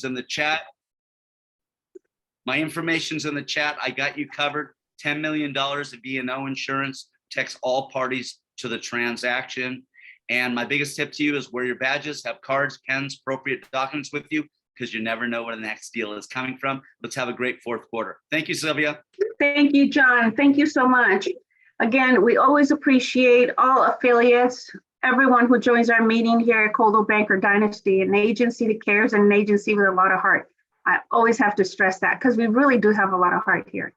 in the chat. My information's in the chat. I got you covered. $10 million of E&O insurance protects all parties to the transaction. And my biggest tip to you is wear your badges, have cards, pens, appropriate documents with you, because you never know where the next deal is coming from. Let's have a great fourth quarter. Thank you, Sylvia. Thank you, John. Thank you so much. Again, we always appreciate all affiliates, everyone who joins our meeting here at Coldwell Banker Dynasty, an agency that cares and an agency with a lot of heart. I always have to stress that because we really do have a lot of heart here.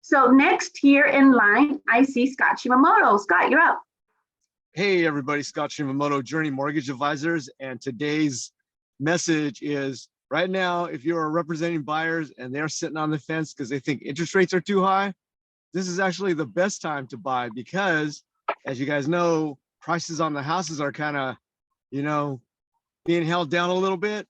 So next here in line, I see Scott Shimamoto. Scott, you're up. Hey everybody, Scott Shimamoto, Journey Mortgage Advisors, and today's message is right now, if you're representing buyers and they're sitting on the fence because they think interest rates are too high, this is actually the best time to buy because, as you guys know, prices on the houses are kind of, being held down a little bit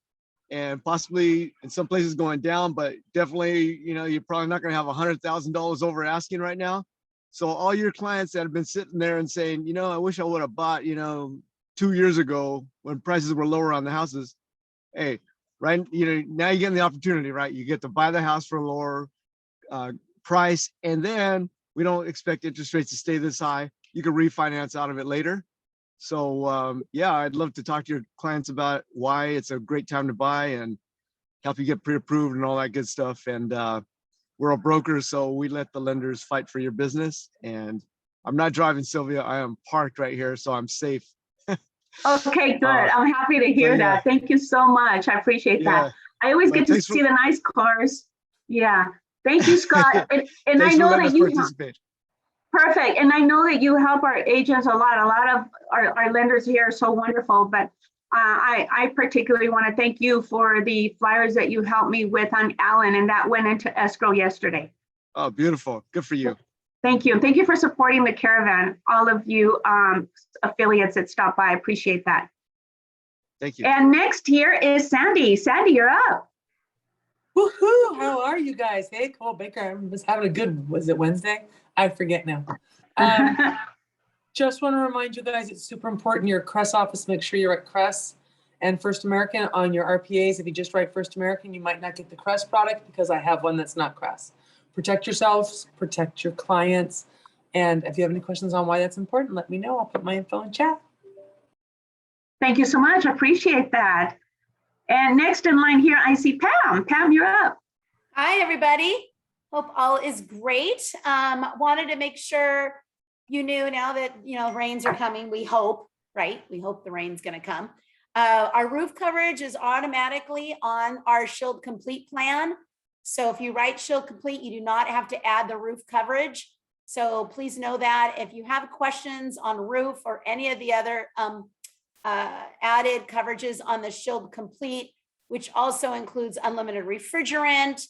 and possibly in some places going down, but definitely, you're probably not going to have $100,000 over asking right now. So all your clients that have been sitting there and saying, I wish I would have bought, 2 years ago when prices were lower on the houses. Hey, right, now you're getting the opportunity, right? You get to buy the house for a lower price, and then we don't expect interest rates to stay this high. You can refinance out of it later. So yeah, I'd love to talk to your clients about why it's a great time to buy and help you get pre-approved and all that good stuff. And we're a broker, so we let the lenders fight for your business. And I'm not driving, Sylvia. I am parked right here, so I'm safe. Okay, good. I'm happy to hear that. Thank you so much. I appreciate that. I always get to see the nice cars. Yeah. Thank you, Scott. And I know that you perfect. And I know that you help our agents a lot. A lot of our lenders here are so wonderful, but I particularly want to thank you for the flyers that you helped me with on Allen, and that went into escrow yesterday. Oh, beautiful. Good for you. Thank you. And thank you for supporting the caravan, all of you affiliates that stop by. I appreciate that. Thank you. And next here is Sandy. Sandy, you're up. Woohoo! How are you guys? Hey, Cole Baker. I was having a good, was it Wednesday? I forget now. Just want to remind you guys, it's super important. Your CRES office, make sure you're at CRES and First American on your RPAs. If you just write First American, you might not get the CRES product because I have one that's not CRES. Protect yourselves, protect your clients. And if you have any questions on why that's important, let me know. I'll put my info in chat. Thank you so much. I appreciate that. And next in line here, I see Pam. Pam, you're up. Hi, everybody. Hope all is great. Wanted to make sure you knew now that, rains are coming. We hope, right? We hope the rain's going to come. Our roof coverage is automatically on our Shield Complete plan. So if you write Shield Complete, you do not have to add the roof coverage. So please know that. If you have questions on roof or any of the other added coverages on the Shield Complete, which also includes unlimited refrigerant,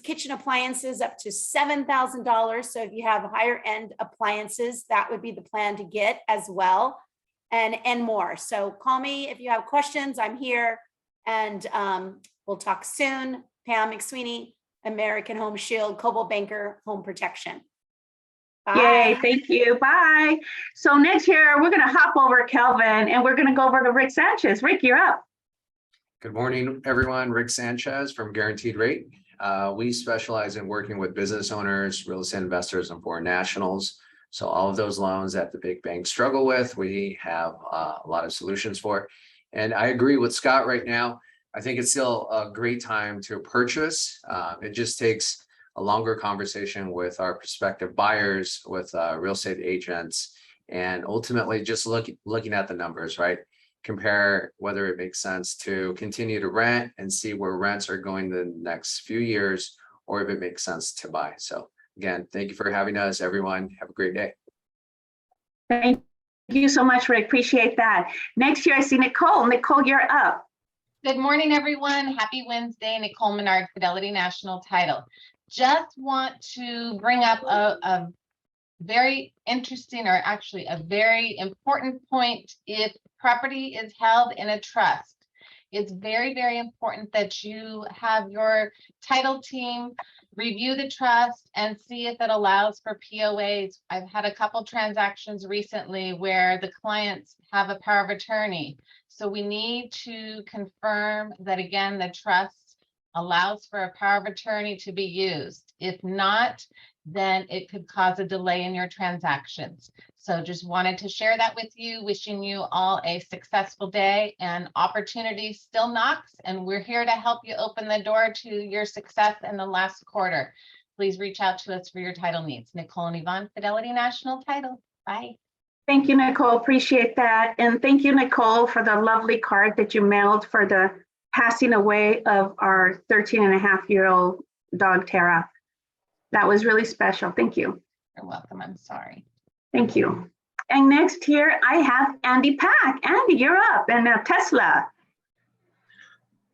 kitchen appliances up to $7,000. So if you have higher end appliances, that would be the plan to get as well, and more. So call me if you have questions. I'm here, and we'll talk soon. Pam McSweeney, American Home Shield, Coldwell Banker Home Protection. Bye. Yay, thank you. Bye. So next here, we're going to hop over Kelvin, and we're going to go over to Rick Sanchez. Rick, you're up. Good morning, everyone. Rick Sanchez from Guaranteed Rate. We specialize in working with business owners, real estate investors, and foreign nationals. So all of those loans that the big banks struggle with, we have a lot of solutions for. And I agree with Scott right now. I think it's still a great time to purchase. It just takes a longer conversation with our prospective buyers, with real estate agents, and ultimately just looking at the numbers, right? Compare whether it makes sense to continue to rent and see where rents are going the next few years, or if it makes sense to buy. So again, thank you for having us, everyone. Have a great day. Thank you so much, Rick. Appreciate that. Next here, I see Nicole. Nicole, you're up. Good morning, everyone. Happy Wednesday. Nicole Menard, Fidelity National Title. Just want to bring up a very interesting, or actually a very important point. If property is held in a trust, it's very, very important that you have your title team review the trust and see if it allows for POAs. I've had a couple transactions recently where the clients have a power of attorney. So we need to confirm that, again, the trust allows for a power of attorney to be used. If not, then it could cause a delay in your transactions. So just wanted to share that with you, wishing you all a successful day, and opportunity still knocks, and we're here to help you open the door to your success in the last quarter. Please reach out to us for your title needs. Nicole and Yvonne, Fidelity National Title. Bye. Thank you, Nicole. Appreciate that. And thank you, Nicole, for the lovely card that you mailed for the passing away of our 13-and-a-half-year-old dog, Tara. That was really special. Thank you. You're welcome. I'm sorry. Thank you. And next here, I have Andy Pack. Andy, you're up. And Tesla.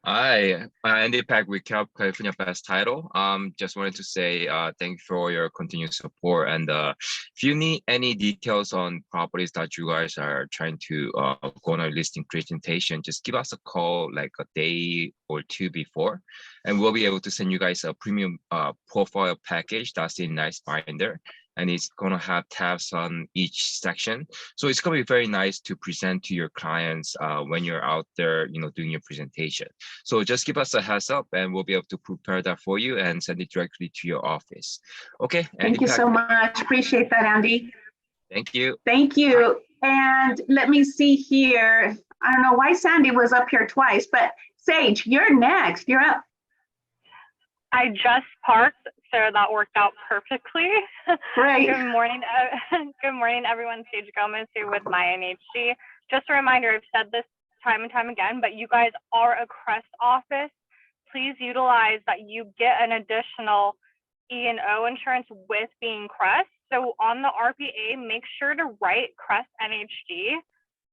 Hi, Andy Pack with California Best Title. Just wanted to say thank you for your continued support. And if you need any details on properties that you guys are trying to go on a listing presentation, just give us a call like a day or two before, and we'll be able to send you guys a premium profile package that's in nice binder. And it's going to have tabs on each section. So it's going to be very nice to present to your clients when you're out there, doing your presentation. So just give us a heads up and we'll be able to prepare that for you and send it directly to your office. Okay. Thank you so much. Appreciate that, Andy. Thank you. Thank you. And let me see here. I don't know why Sandy was up here twice, but Sage, you're next. You're up. I just parked, so that worked out perfectly. Great. Good morning. Good morning, everyone. Sage Gomez here with my NHG. Just a reminder, I've said this time and time again, but you guys are a CREST office. Please utilize that you get an additional E&O insurance with being CREST. So on the RPA, make sure to write CREST NHG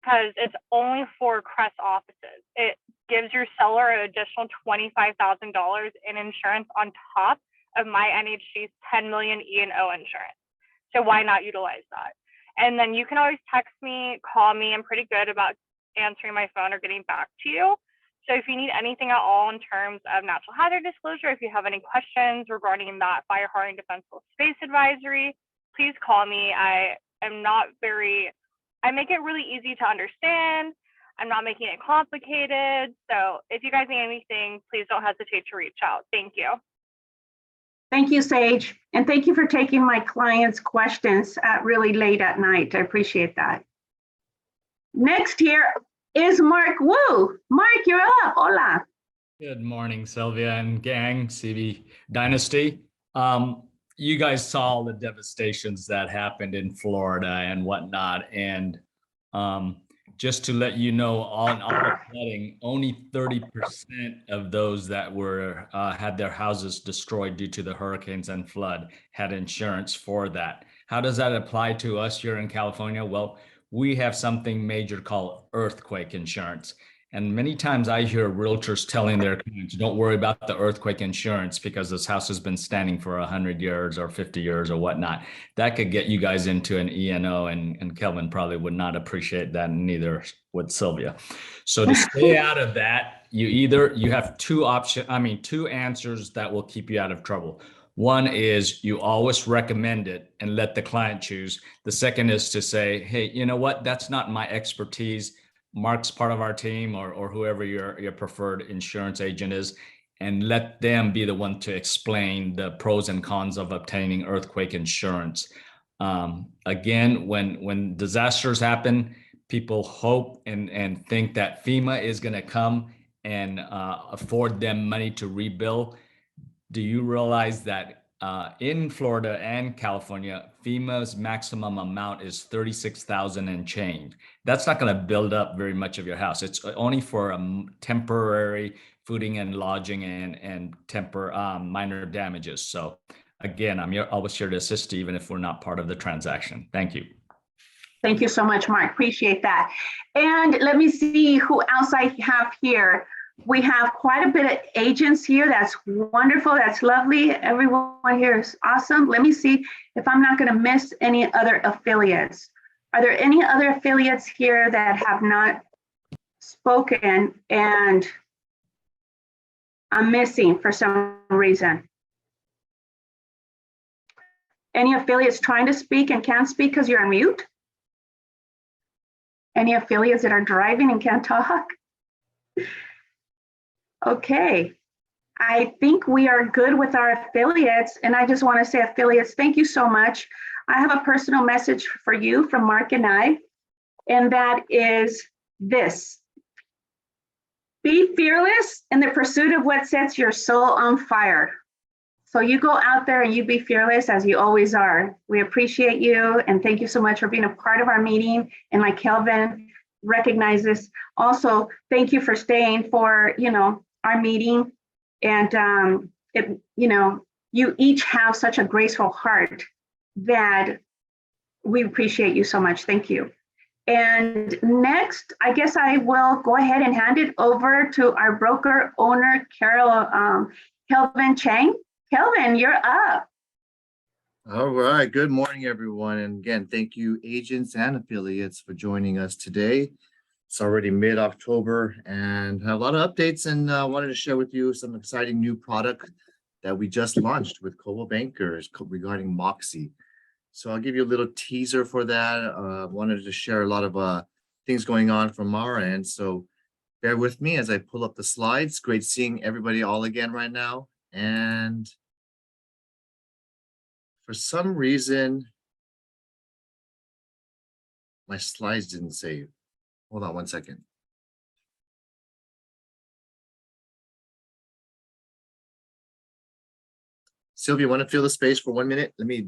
because it's only for CREST offices. It gives your seller an additional $25,000 in insurance on top of my NHG's 10 million E&O insurance. So why not utilize that? And then you can always text me, call me. I'm pretty good about answering my phone or getting back to you. So if you need anything at all in terms of natural hazard disclosure, if you have any questions regarding that fire hardening defensible space advisory, please call me. I make it really easy to understand. I'm not making it complicated. So if you guys need anything, please don't hesitate to reach out. Thank you. Thank you, Sage. And thank you for taking my clients' questions really late at night. I appreciate that. Next here is Mark Wu. Mark, you're up. Hola. Good morning, Sylvia and gang, CB Dynasty. You guys saw the devastations that happened in Florida and whatnot. And just to let you know, on our flooding, only 30% of those that were had their houses destroyed due to the hurricanes and flood had insurance for that. How does that apply to us here in California? Well, we have something major called earthquake insurance. And many times I hear realtors telling their clients, don't worry about the earthquake insurance because this house has been standing for 100 years or 50 years or whatnot. That could get you guys into an E&O, and Kelvin probably would not appreciate that, and neither would Sylvia. So to stay out of that, you have two answers that will keep you out of trouble. One is you always recommend it and let the client choose. The second is to say, hey, you know what? That's not my expertise. Mark's part of our team, or whoever your preferred insurance agent is, and let them be the one to explain the pros and cons of obtaining earthquake insurance. Again, when disasters happen, people hope and think that FEMA is going to come and afford them money to rebuild. Do you realize that in Florida and California, FEMA's maximum amount is $36,000 and change? That's not going to build up very much of your house. It's only for temporary fooding and lodging and minor damages. So again, I'm always here to assist you, even if we're not part of the transaction. Thank you. Thank you so much, Mark. Appreciate that. And let me see who else I have here. We have quite a bit of agents here. That's wonderful. That's lovely. Everyone here is awesome. Let me see if I'm not going to miss any other affiliates. Are there any other affiliates here that have not spoken and I'm missing for some reason? Any affiliates trying to speak and can't speak because you're on mute? Any affiliates that are driving and can't talk? Okay. I think we are good with our affiliates. And I just want to say, affiliates, thank you so much. I have a personal message for you from Mark and I, and that is this. Be fearless in the pursuit of what sets your soul on fire. So you go out there and you be fearless as you always are. We appreciate you and thank you so much for being a part of our meeting. And like Kelvin recognizes, also thank you for staying for, our meeting. And you each have such a graceful heart that we appreciate you so much. Thank you. And next, I guess I will go ahead and hand it over to our broker owner, Kelvin Chang. Kelvin, you're up. All right. Good morning, everyone. And again, thank you, agents and affiliates, for joining us today. It's already mid-October and have a lot of updates, and wanted to share with you some exciting new product that we just launched with Coldwell Bankers regarding MOXI. So I'll give you a little teaser for that. Wanted to share a lot of things going on from our end. So bear with me as I pull up the slides. Great seeing everybody all again right now. And for some reason, my slides didn't save. Hold on one second. Sylvia, want to fill the space for 1 minute? Let me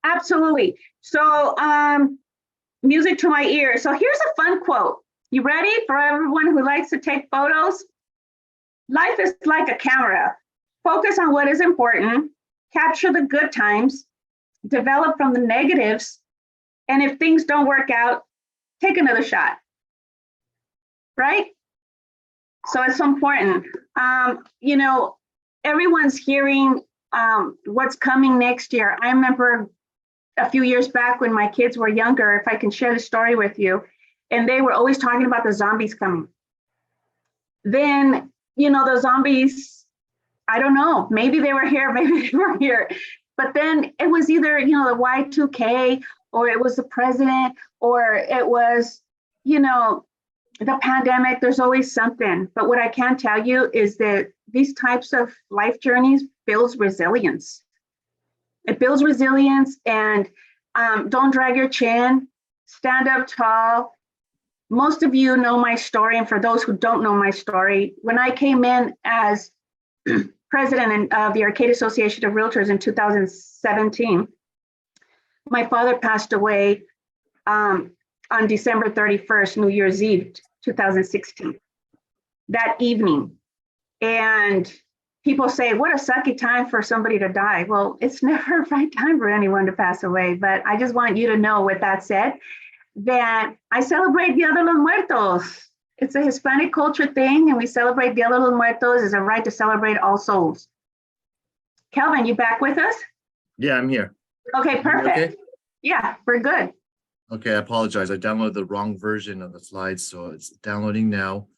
Absolutely. So music to my ears. So here's a fun quote. You ready for everyone who likes to take photos? Life is like a camera. Focus on what is important, capture the good times, develop from the negatives, and if things don't work out, take another shot, right? So it's so important. Everyone's hearing what's coming next year. I remember a few years back when my kids were younger, if I can share the story with you, and they were always talking about the zombies coming. Then, the zombies, I don't know, maybe they were here, maybe they were here. But then it was either, the Y2K, or it was the president, or it was, the pandemic. There's always something. But what I can tell you is that these types of life journeys builds resilience. It builds resilience, and don't drag your chin, stand up tall. Most of you know my story, and for those who don't know my story, when I came in as president of the Arcade Association of Realtors in 2017, my father passed away on December 31st, New Year's Eve, 2016, that evening. And people say, what a sucky time for somebody to die. Well, it's never a right time for anyone to pass away. But I just want you to know, with that said, that I celebrate Dia de los Muertos. It's a Hispanic culture thing, and we celebrate Dia de los Muertos as a right to celebrate all souls. Kelvin, you back with us? Yeah, I'm here. Okay, perfect. Okay? Yeah, we're good. Okay, I apologize. I downloaded the wrong version of the slides, so it's downloading now.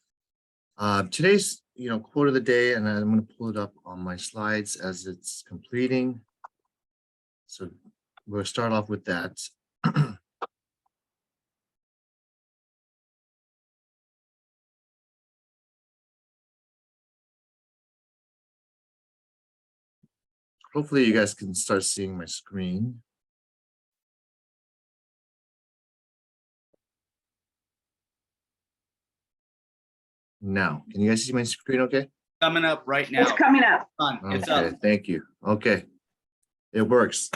Today's quote of the day, and I'm going to pull it up on my slides as it's completing. So we'll start off with that. Hopefully you guys can start seeing my screen. Now, can you guys see my screen okay? Coming up right now. It's coming up. It's okay, up. Thank you. Okay, it works.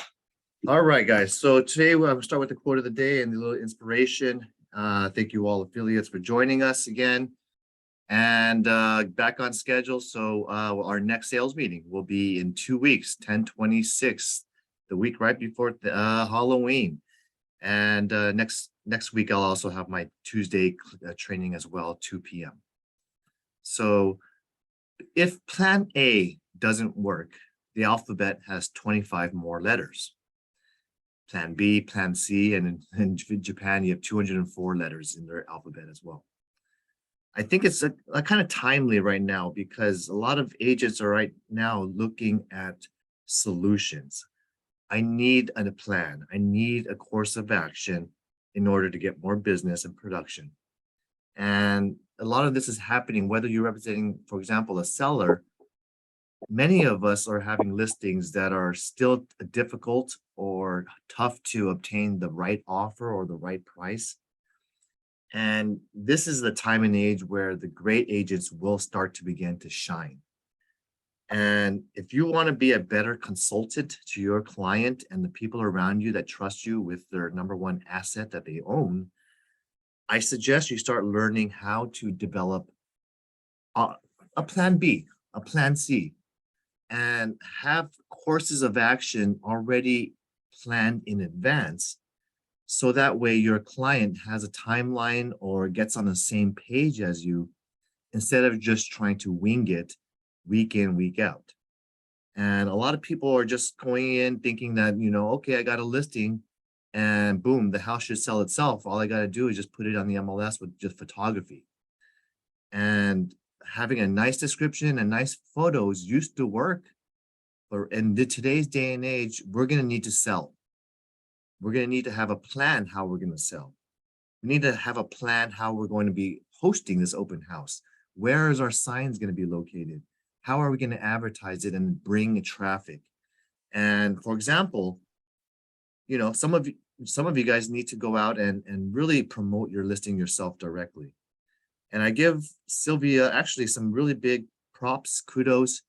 All right, guys. So today we'll start with the quote of the day and the little inspiration. Thank you all affiliates for joining us again. And back on schedule. So our next sales meeting will be in 2 weeks, 10/26, the week right before Halloween. And next week, I'll also have my Tuesday training as well, 2 p.m. So if plan A doesn't work, the alphabet has 25 more letters. Plan B, plan C, and in Japan, you have 204 letters in their alphabet as well. I think it's a kind of timely right now because a lot of agents are right now looking at solutions. I need a plan. I need a course of action in order to get more business and production. And a lot of this is happening, whether you're representing, for example, a seller. Many of us are having listings that are still difficult or tough to obtain the right offer or the right price. And this is the time and age where the great agents will start to begin to shine. And if you want to be a better consultant to your client and the people around you that trust you with their number one asset that they own, I suggest you start learning how to develop a plan B, a plan C, and have courses of action already planned in advance. So that way your client has a timeline or gets on the same page as you, instead of just trying to wing it week in, week out. And a lot of people are just going in thinking that, okay, I got a listing and boom, the house should sell itself. All I got to do is just put it on the MLS with just photography. And having a nice description and nice photos used to work. But in today's day and age, we're going to need to sell. We're going to need to have a plan how we're going to sell. We need to have a plan how we're going to be hosting this open house. Where is our signs going to be located? How are we going to advertise it and bring traffic? And for example, some of you guys need to go out and really promote your listing yourself directly. And I give Sylvia actually some really big props, kudos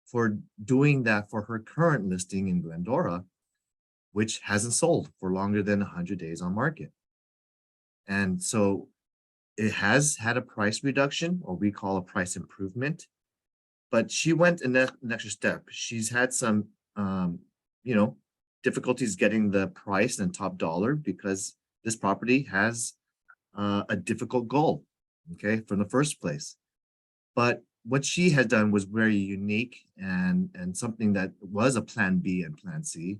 for doing that for her current listing in Glendora, which hasn't sold for longer than 100 days on market. And so it has had a price reduction, or we call a price improvement, but she went an extra step. She's had some, difficulties getting the price and top dollar because this property has a difficult goal, okay, from the first place. But what she had done was very unique, and something that was a plan B and plan C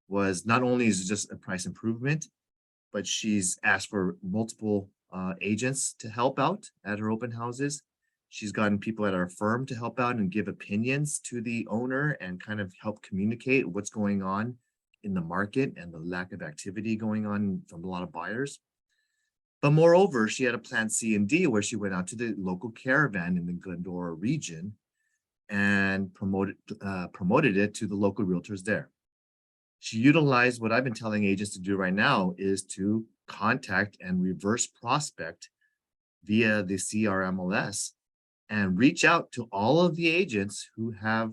was not only is it just a price improvement, but she's asked for multiple agents to help out at her open houses. She's gotten people at our firm to help out and give opinions to the owner and kind of help communicate what's going on in the market and the lack of activity going on from a lot of buyers. But moreover, she had a plan C and D where she went out to the local caravan in the Glendora region and promoted it to the local realtors there. She utilized what I've been telling agents to do right now is to contact and reverse prospect via the CRMLS and reach out to all of the agents who have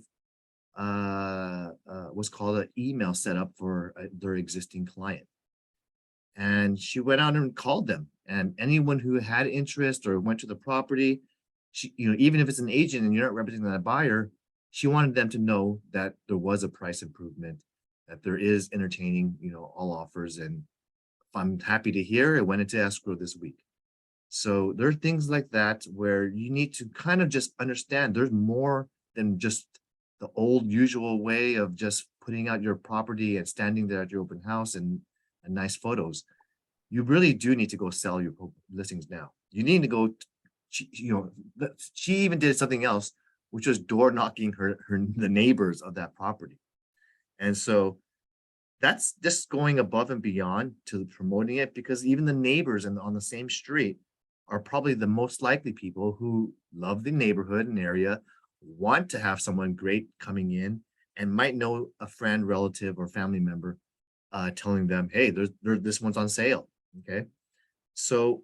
what's called an email set up for their existing client. And she went out and called them, and anyone who had interest or went to the property, she, even if it's an agent and you're not representing that buyer, she wanted them to know that there was a price improvement, that there is entertaining, all offers. And I'm happy to hear it went into escrow this week. So there are things like that where you need to kind of just understand there's more than just the old usual way of just putting out your property and standing there at your open house and nice photos. You really do need to go sell your listings now. You need to go, she even did something else, which was door knocking the neighbors of that property. And so that's just going above and beyond to promoting it, because even the neighbors on the same street are probably the most likely people who love the neighborhood and area, want to have someone great coming in, and might know a friend, relative, or family member telling them, hey, this one's on sale. Okay. So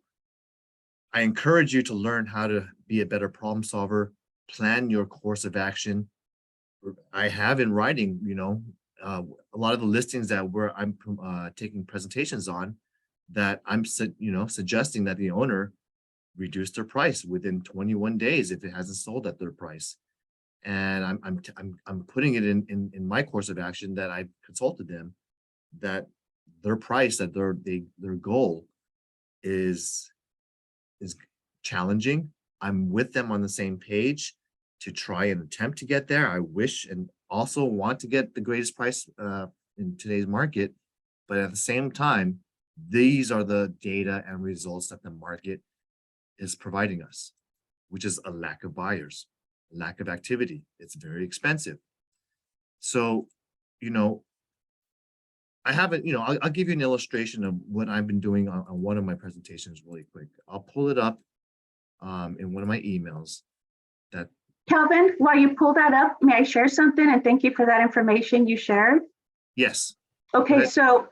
I encourage you to learn how to be a better problem solver, plan your course of action. I have in writing, a lot of the listings that I'm taking presentations on, that I'm suggesting that the owner reduce their price within 21 days if it hasn't sold at their price. And I'm putting it in my course of action that I've consulted them, that their price, that their goal is challenging. I'm with them on the same page to try and attempt to get there. I wish and also want to get the greatest price in today's market, but at the same time, these are the data and results that the market is providing us, which is a lack of buyers, lack of activity. It's very expensive. So, I haven't, I'll give you an illustration of what I've been doing on one of my presentations really quick. I'll pull it up in one of my emails that. Calvin, while you pull that up, may I share something? And thank you for that information you shared. Yes. Okay, so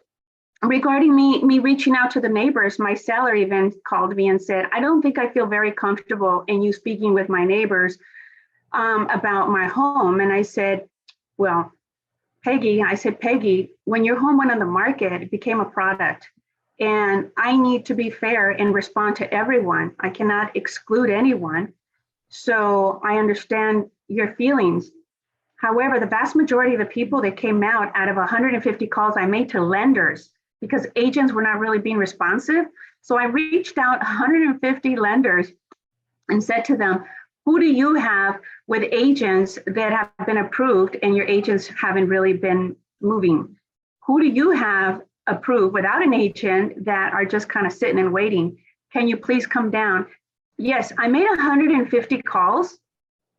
regarding me reaching out to the neighbors, my seller even called me and said, I don't think I feel very comfortable in you speaking with my neighbors about my home. And I said, well, Peggy, when your home went on the market, it became a product. And I need to be fair and respond to everyone. I cannot exclude anyone. So I understand your feelings. However, the vast majority of the people that came out of 150 calls I made to lenders, because agents were not really being responsive. So I reached out 150 lenders and said to them, who do you have with agents that have been approved and your agents haven't really been moving? Who do you have approved without an agent that are just kind of sitting and waiting? Can you please come down? Yes, I made 150 calls,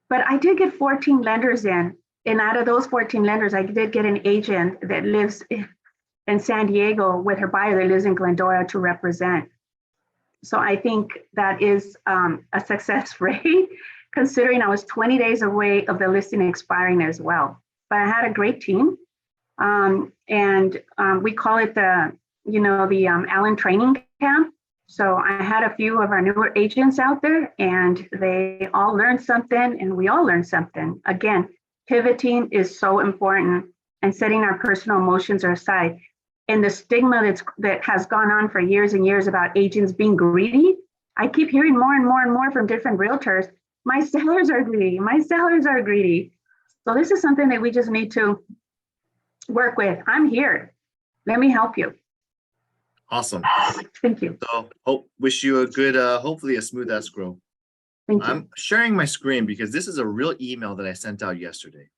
but I did get 14 lenders in. And out of those 14 lenders, I did get an agent that lives in San Diego with her buyer that lives in Glendora to represent. So I think that is a success rate, considering I was 20 days away of the listing expiring as well. But I had a great team. And we call it the Allen training camp. So I had a few of our newer agents out there and they all learned something and we all learned something. Again, pivoting is so important and setting our personal emotions aside. And the stigma that has gone on for years and years about agents being greedy, I keep hearing more and more and more from different realtors, my sellers are greedy, my sellers are greedy. So this is something that we just need to work with. I'm here. Let me help you. Awesome. Thank you. So wish you a good, hopefully a smooth escrow. Thank you. I'm sharing my screen because this is a real email that I sent out yesterday.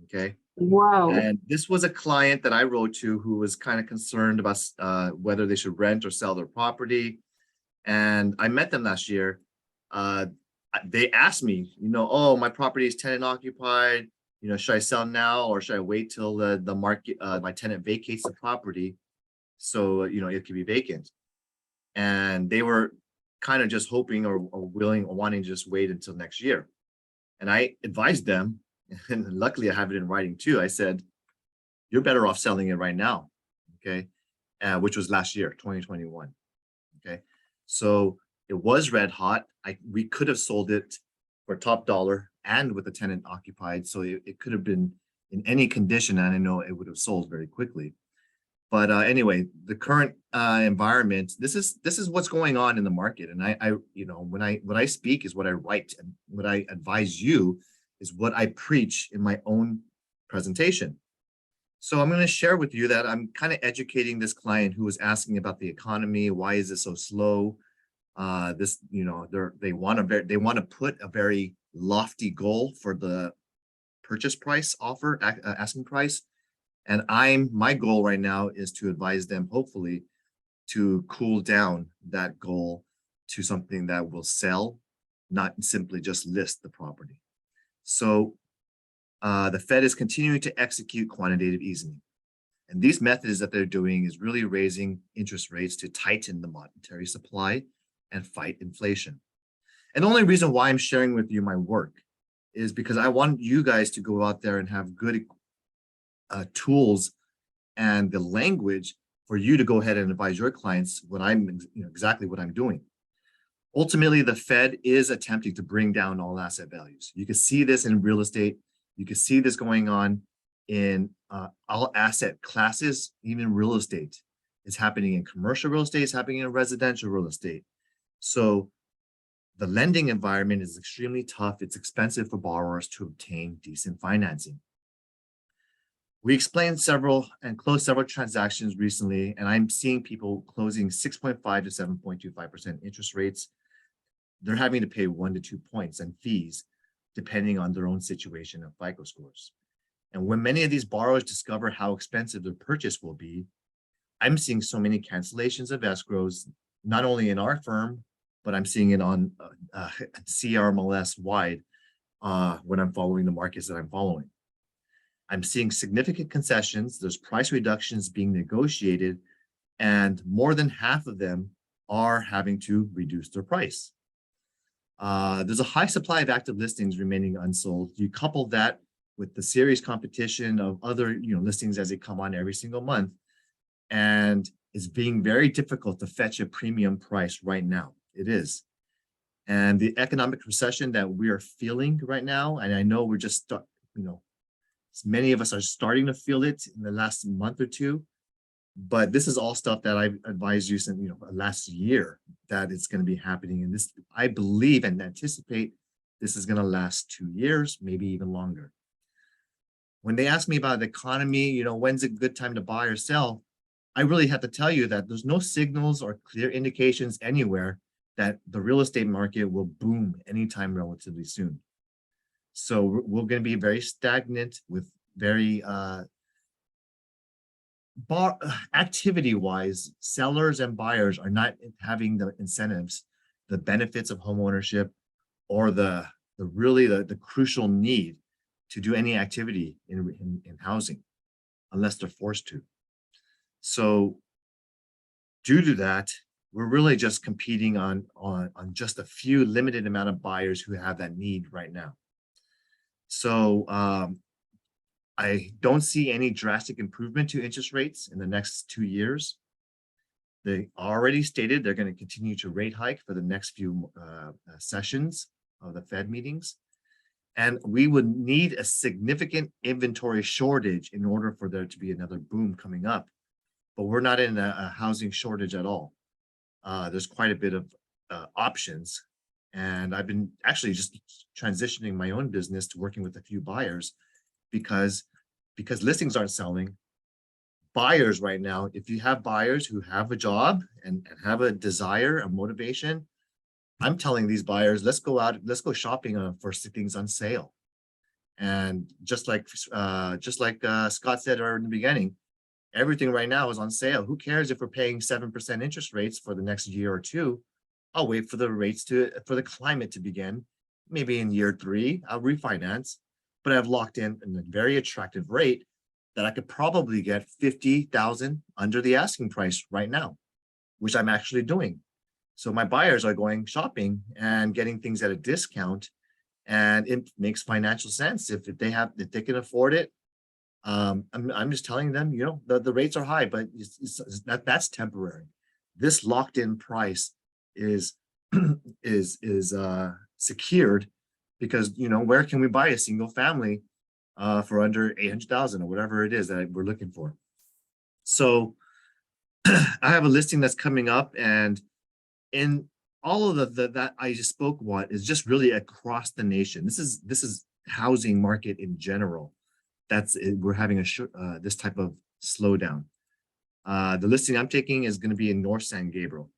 Okay. Whoa. And this was a client that I wrote to who was kind of concerned about whether they should rent or sell their property. And I met them last year. They asked me, oh, my property is tenant occupied. Should I sell now or should I wait till the market, my tenant vacates the property? So, it could be vacant. And they were kind of just hoping or willing or wanting to just wait until next year. And I advised them, and luckily I have it in writing too. I said, you're better off selling it right now. Okay. Which was last year, 2021. Okay. So it was red hot. We could have sold it for top dollar and with the tenant occupied. So it could have been in any condition. And I know it would have sold very quickly. But anyway, the current environment, this is what's going on in the market. And I what I speak is what I write, and what I advise you is what I preach in my own presentation. So I'm going to share with you that I'm kind of educating this client who was asking about the economy. Why is it so slow? They want to put a very lofty goal for the purchase price offer, asking price. And my goal right now is to advise them, hopefully, to cool down that goal to something that will sell, not simply just list the property. So the Fed is continuing to execute quantitative easing. And these methods that they're doing is really raising interest rates to tighten the monetary supply and fight inflation. And the only reason why I'm sharing with you my work is because I want you guys to go out there and have good tools and the language for you to go ahead and advise your clients exactly what I'm doing. Ultimately, the Fed is attempting to bring down all asset values. You can see this in real estate. You can see this going on in all asset classes, even real estate. It's happening in commercial real estate, it's happening in residential real estate. So the lending environment is extremely tough. It's expensive for borrowers to obtain decent financing. We explained and closed several transactions recently, and I'm seeing people closing 6.5 to 7.25% interest rates. They're having to pay 1 to 2 points and fees, depending on their own situation and FICO scores. And when many of these borrowers discover how expensive their purchase will be, I'm seeing so many cancellations of escrows, not only in our firm, but I'm seeing it on CRMLS wide when I'm following the markets that I'm following. I'm seeing significant concessions. There's price reductions being negotiated, and more than half of them are having to reduce their price. There's a high supply of active listings remaining unsold. You couple that with the serious competition of other listings as they come on every single month, and it's being very difficult to fetch a premium price right now. It is. And the economic recession that we are feeling right now, and I know we're just, many of us are starting to feel it in the last month or two, but this is all stuff that I've advised you since, last year that it's going to be happening. And this, I believe and anticipate this is going to last 2 years, maybe even longer. When they ask me about the economy, when's a good time to buy or sell, I really have to tell you that there's no signals or clear indications anywhere that the real estate market will boom anytime relatively soon. So we're going to be very stagnant with very activity-wise, sellers and buyers are not having the incentives, the benefits of home ownership, or the crucial need to do any activity in housing unless they're forced to. So due to that, we're really just competing on just a few limited amount of buyers who have that need right now. So I don't see any drastic improvement to interest rates in the next 2 years. They already stated they're going to continue to rate hike for the next few sessions of the Fed meetings. And we would need a significant inventory shortage in order for there to be another boom coming up. But we're not in a housing shortage at all. There's quite a bit of options. And I've been actually just transitioning my own business to working with a few buyers because listings aren't selling. Buyers right now, if you have buyers who have a job and have a desire, a motivation, I'm telling these buyers, let's go out, let's go shopping for things on sale. And just like Scott said in the beginning, everything right now is on sale. Who cares if we're paying 7% interest rates for the next year or two? I'll wait for the climate to begin. Maybe in year 3, I'll refinance, but I've locked in a very attractive rate that I could probably get $50,000 under the asking price right now, which I'm actually doing. So my buyers are going shopping and getting things at a discount, and it makes financial sense if they can afford it. I'm just telling them, the rates are high, but that's temporary. This locked-in price is secured because where can we buy a single family for under 800,000 or whatever it is that we're looking for? So I have a listing that's coming up, and in all of that I just spoke about is just really across the nation. This is housing market in general. We're having this type of slowdown. The listing I'm taking is going to be in North San Gabriel.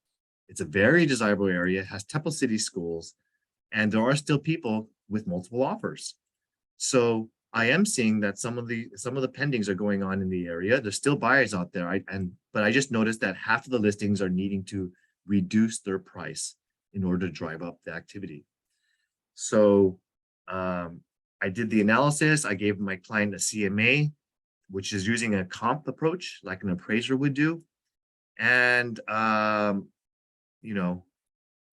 It's a very desirable area, it has Temple City schools, and there are still people with multiple offers. So I am seeing that some of the pendings are going on in the area. There's still buyers out there, but I just noticed that half of the listings are needing to reduce their price in order to drive up the activity. So I did the analysis. I gave my client a CMA, which is using a comp approach like an appraiser would do. And,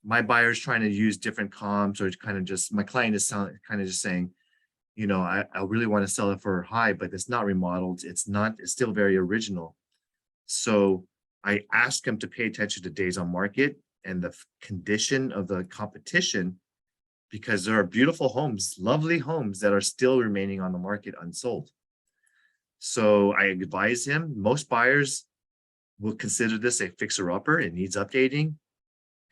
my buyer's trying to use different comps, or my client is just saying, I really want to sell it for high, but it's not remodeled. It's still very original. So I asked him to pay attention to days on market and the condition of the competition, because there are beautiful homes, lovely homes that are still remaining on the market unsold. So I advise him, most buyers will consider this a fixer-upper. It needs updating.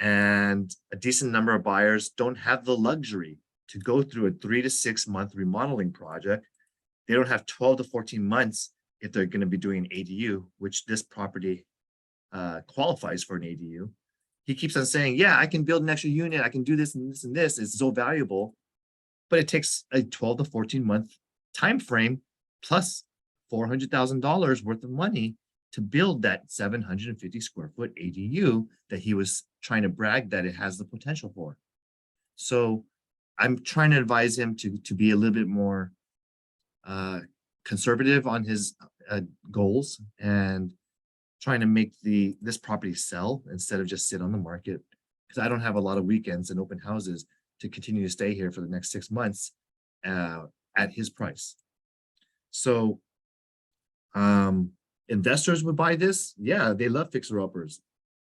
And a decent number of buyers don't have the luxury to go through a 3 to 6 month remodeling project. They don't have 12 to 14 months if they're going to be doing an ADU, which this property qualifies for an ADU. He keeps on saying, yeah, I can build an extra unit. I can do this and this and this. It's so valuable. But it takes a 12 to 14 month time frame plus $400,000 worth of money to build that 750 square foot ADU that he was trying to brag that it has the potential for. So I'm trying to advise him to be a little bit more conservative on his goals and trying to make this property sell instead of just sit on the market, because I don't have a lot of weekends and open houses to continue to stay here for the next 6 months at his price. So investors would buy this. Yeah, they love fixer-uppers,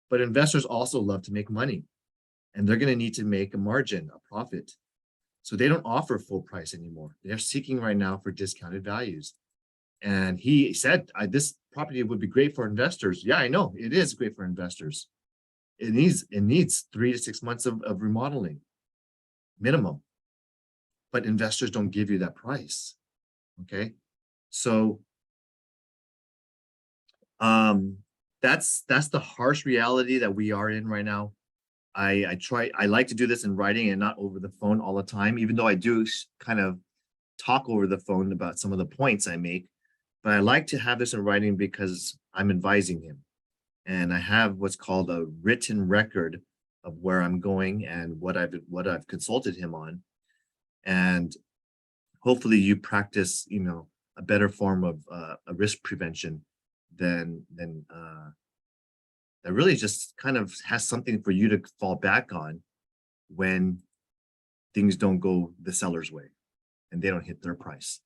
but investors also love to make money, and they're going to need to make a margin, a profit. So they don't offer full price anymore. They're seeking right now for discounted values. And he said, this property would be great for investors. Yeah, I know it is great for investors. It needs 3 to 6 months of remodeling minimum, but investors don't give you that price. Okay, so that's the harsh reality that we are in right now. I like to do this in writing and not over the phone all the time, even though I do kind of talk over the phone about some of the points I make. But I like to have this in writing because I'm advising him. And I have what's called a written record of where I'm going and what I've consulted him on. And hopefully you practice, a better form of a risk prevention than that really just kind of has something for you to fall back on when things don't go the seller's way and they don't hit their price.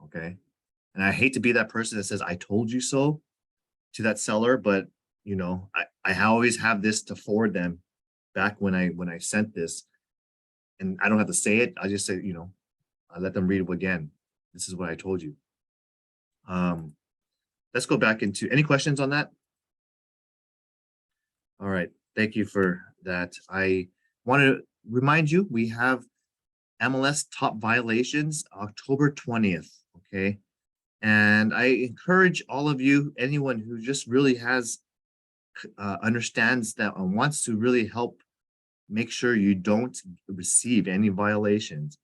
Okay. And I hate to be that person that says, I told you so to that seller, but I always have this to forward them back when I sent this, and I don't have to say it. I just say, I let them read it again. This is what I told you. Let's go back into any questions on that. All right, thank you for that. I want to remind you, we have MLS top violations October 20th, okay? And I encourage all of you, anyone who just really has, understands that and wants to really help make sure you don't receive any violations,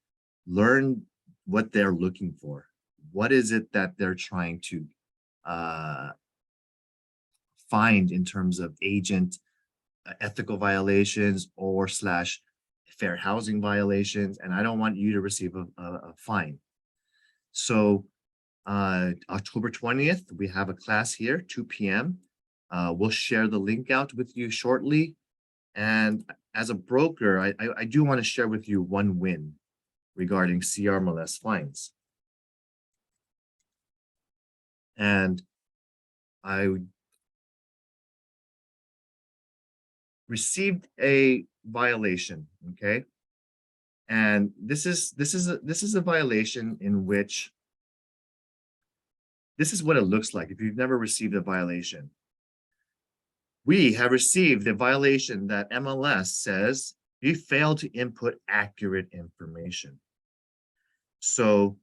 learn what they're looking for. What is it that they're trying to find in terms of agent ethical violations or / fair housing violations, and I don't want you to receive a fine. So October 20th, we have a class here, 2 p.m. We'll share the link out with you shortly. And as a broker, I do want to share with you one win regarding CRMLS fines. And I received a violation, okay? And this is a violation in which this is what it looks like if you've never received a violation. We have received a violation that MLS says you failed to input accurate information. So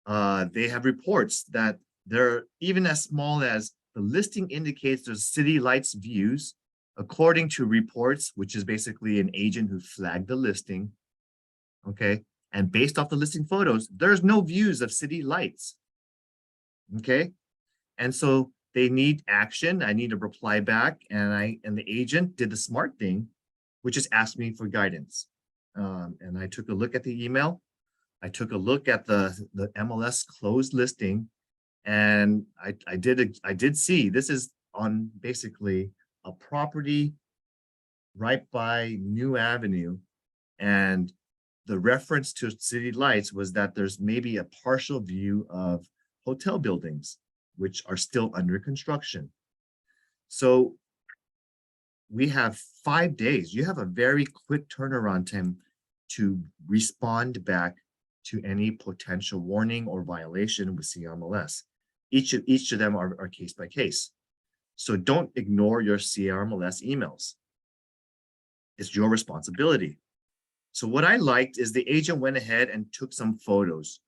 they have reports that they're even as small as the listing indicates there's city lights views, according to reports, which is basically an agent who flagged the listing. Okay. And based off the listing photos, there's no views of city lights. Okay. And so they need action. I need a reply back. And the agent did the smart thing, which is ask me for guidance. And I took a look at the email. I took a look at the MLS closed listing. And I did see this is on basically a property right by New Avenue. And the reference to city lights was that there's maybe a partial view of hotel buildings, which are still under construction. So we have 5 days. You have a very quick turnaround time to respond back to any potential warning or violation with CRMLS. Each of them are case by case. So don't ignore your CRMLS emails. It's your responsibility. So what I liked is the agent went ahead and took some photos.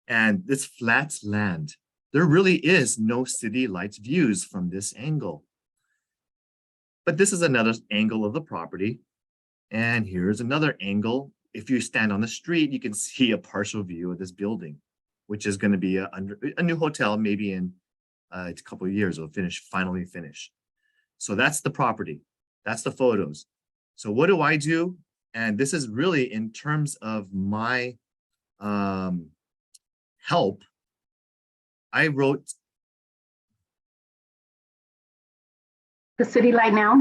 And this flat land, there really is no city lights views from this angle. But this is another angle of the property. And here's another angle. If you stand on the street, you can see a partial view of this building, which is going to be a new hotel, maybe in a couple of years, it'll finally finish. So that's the property. That's the photos. So what do I do? And this is really in terms of my help I wrote, The city light now.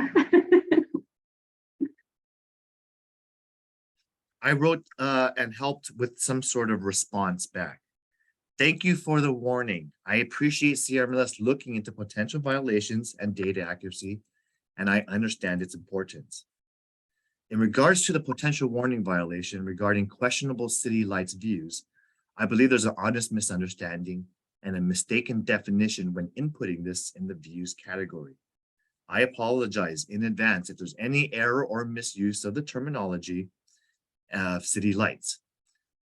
and helped with some sort of response back. Thank you for the warning. I appreciate CRMLS looking into potential violations and data accuracy, and I understand its importance. In regards to the potential warning violation regarding questionable city lights views, I believe there's an honest misunderstanding and a mistaken definition when inputting this in the views category. I apologize in advance if there's any error or misuse of the terminology of city lights.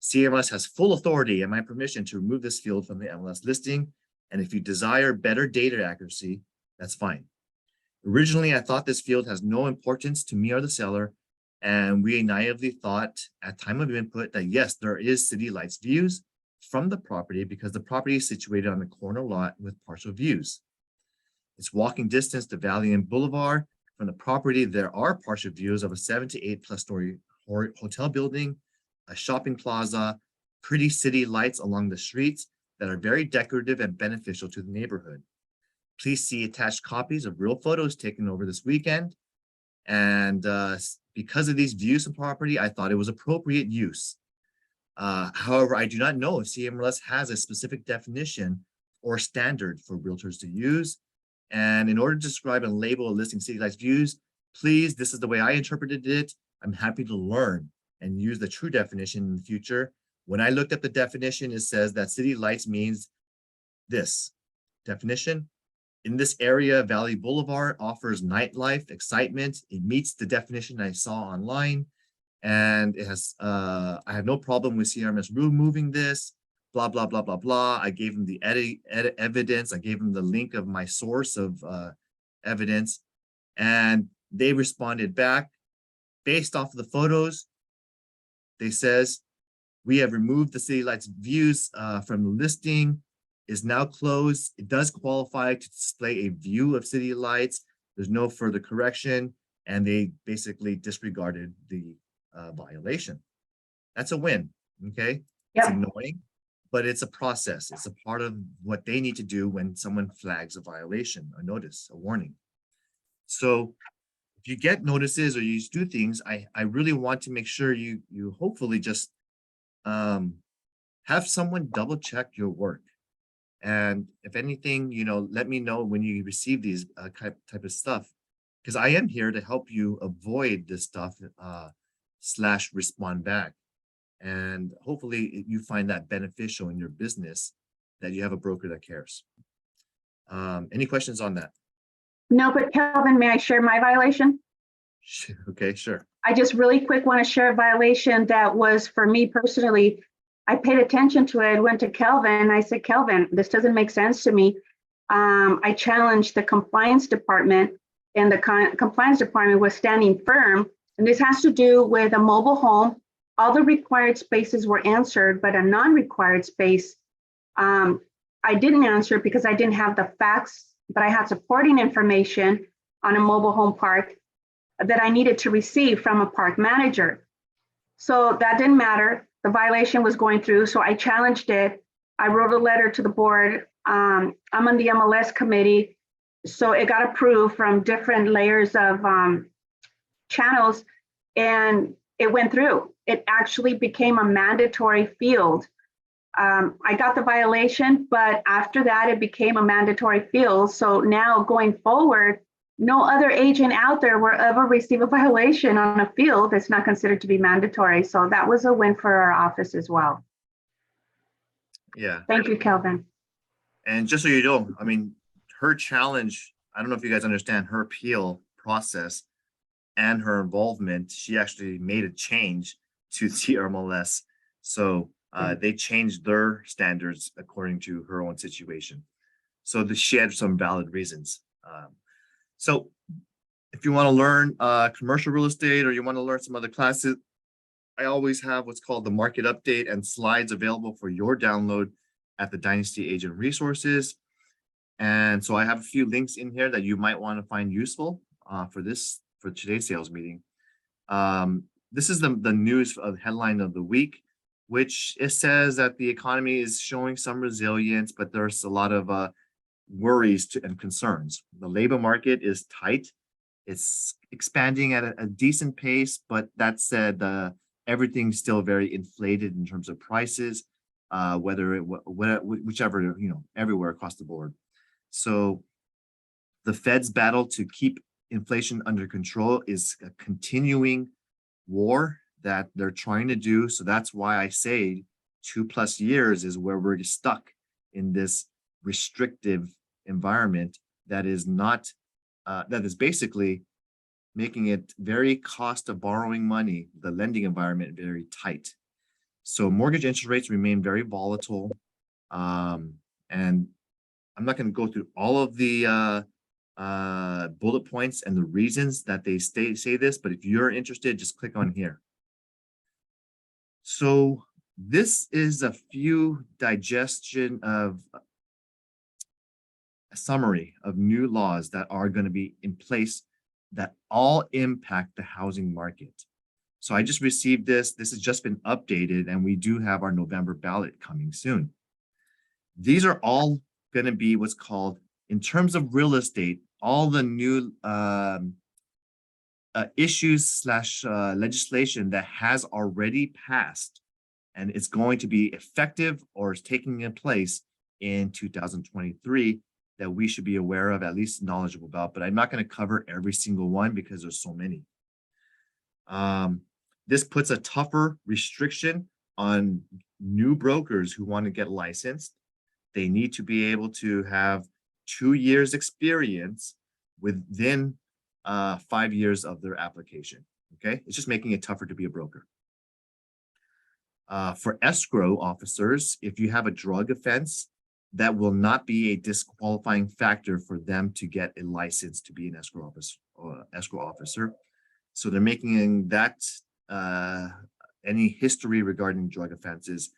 CMS has full authority and my permission to remove this field from the MLS listing. And if you desire better data accuracy, that's fine. Originally, I thought this field has no importance to me or the seller. And we naively thought at time of input that yes, there is city lights views from the property because the property is situated on the corner lot with partial views. It's walking distance to Valley and Boulevard. From the property, there are partial views of a 7 to 8 plus story hotel building, a shopping plaza, pretty city lights along the streets that are very decorative and beneficial to the neighborhood. Please see attached copies of real photos taken over this weekend. And because of these views of property, I thought it was appropriate use. However, I do not know if CMLS has a specific definition or standard for realtors to use. And in order to describe and label a listing city lights views, please, this is the way I interpreted it. I'm happy to learn and use the true definition in the future. When I looked at the definition, it says that city lights means this definition. In this area, Valley Boulevard offers nightlife, excitement. It meets the definition I saw online. And it has, I have no problem with CRMS removing this, blah, blah, blah, blah, blah. I gave them the evidence. I gave them the link of my source of evidence. And they responded back based off of the photos. They says, we have removed the city lights views from the listing, is now closed. It does qualify to display a view of city lights. There's no further correction. And they basically disregarded the violation. That's a win, okay? It's annoying, but it's a process. It's a part of what they need to do when someone flags a violation, a notice, a warning. So if you get notices or you do things, I really want to make sure you hopefully just have someone double check your work. And if anything, let me know when you receive these type of stuff, because I am here to help you avoid this stuff / respond back. And hopefully you find that beneficial in your business, that you have a broker that cares. Any questions on that? No, but Kelvin, may I share my violation? Okay, sure. I just really quick want to share a violation that was for me personally. I paid attention to it, went to Kelvin. I said, Kelvin, this doesn't make sense to me. I challenged the compliance department, and the compliance department was standing firm. And this has to do with a mobile home. All the required spaces were answered, but a non-required space, I didn't answer because I didn't have the facts, but I had supporting information on a mobile home park that I needed to receive from a park manager. So that didn't matter. The violation was going through, so I challenged it. I wrote a letter to the board. I'm on the MLS committee, so it got approved from different layers of channels, and it went through. It actually became a mandatory field. I got the violation, but after that, it became a mandatory field. So now going forward, no other agent out there will ever receive a violation on a field that's not considered to be mandatory. So that was a win for our office as well. Yeah. Thank you, Kelvin. And just so you know, I mean, her challenge, I don't know if you guys understand her appeal process and her involvement. She actually made a change to CRMLS. So they changed their standards according to her own situation. So she had some valid reasons. So if you want to learn commercial real estate, or you want to learn some other classes, I always have what's called the market update and slides available for your download at the Dynasty Agent Resources. And so I have a few links in here that you might want to find useful for today's sales meeting. This is the news headline of the week. which it says that the economy is showing some resilience, but there's a lot of worries and concerns. The labor market is tight. It's expanding at a decent pace, but that said, everything's still very inflated in terms of prices, whichever, everywhere across the board. So the Fed's battle to keep inflation under control is a continuing war that they're trying to do. So that's why I say 2+ years is where we're stuck in this restrictive environment that is not, that is basically making it very cost of borrowing money, the lending environment very tight. So mortgage interest rates remain very volatile. And I'm not going to go through all of the bullet points and the reasons that they say this, but if you're interested, just click on here. So this is a few digestion of a summary of new laws that are going to be in place that all impact the housing market. So I just received this. This has just been updated, and we do have our November ballot coming soon. These are all going to be what's called, in terms of real estate, all the new issues / legislation that has already passed, and it's going to be effective or is taking in place in 2023 that we should be aware of, at least knowledgeable about, but I'm not going to cover every single one because there's so many. This puts a tougher restriction on new brokers who want to get licensed. They need to be able to have 2 years experience within 5 years of their application. Okay, it's just making it tougher to be a broker. For escrow officers, if you have a drug offense, that will not be a disqualifying factor for them to get a license to be an escrow officer. So they're making that any history regarding drug offenses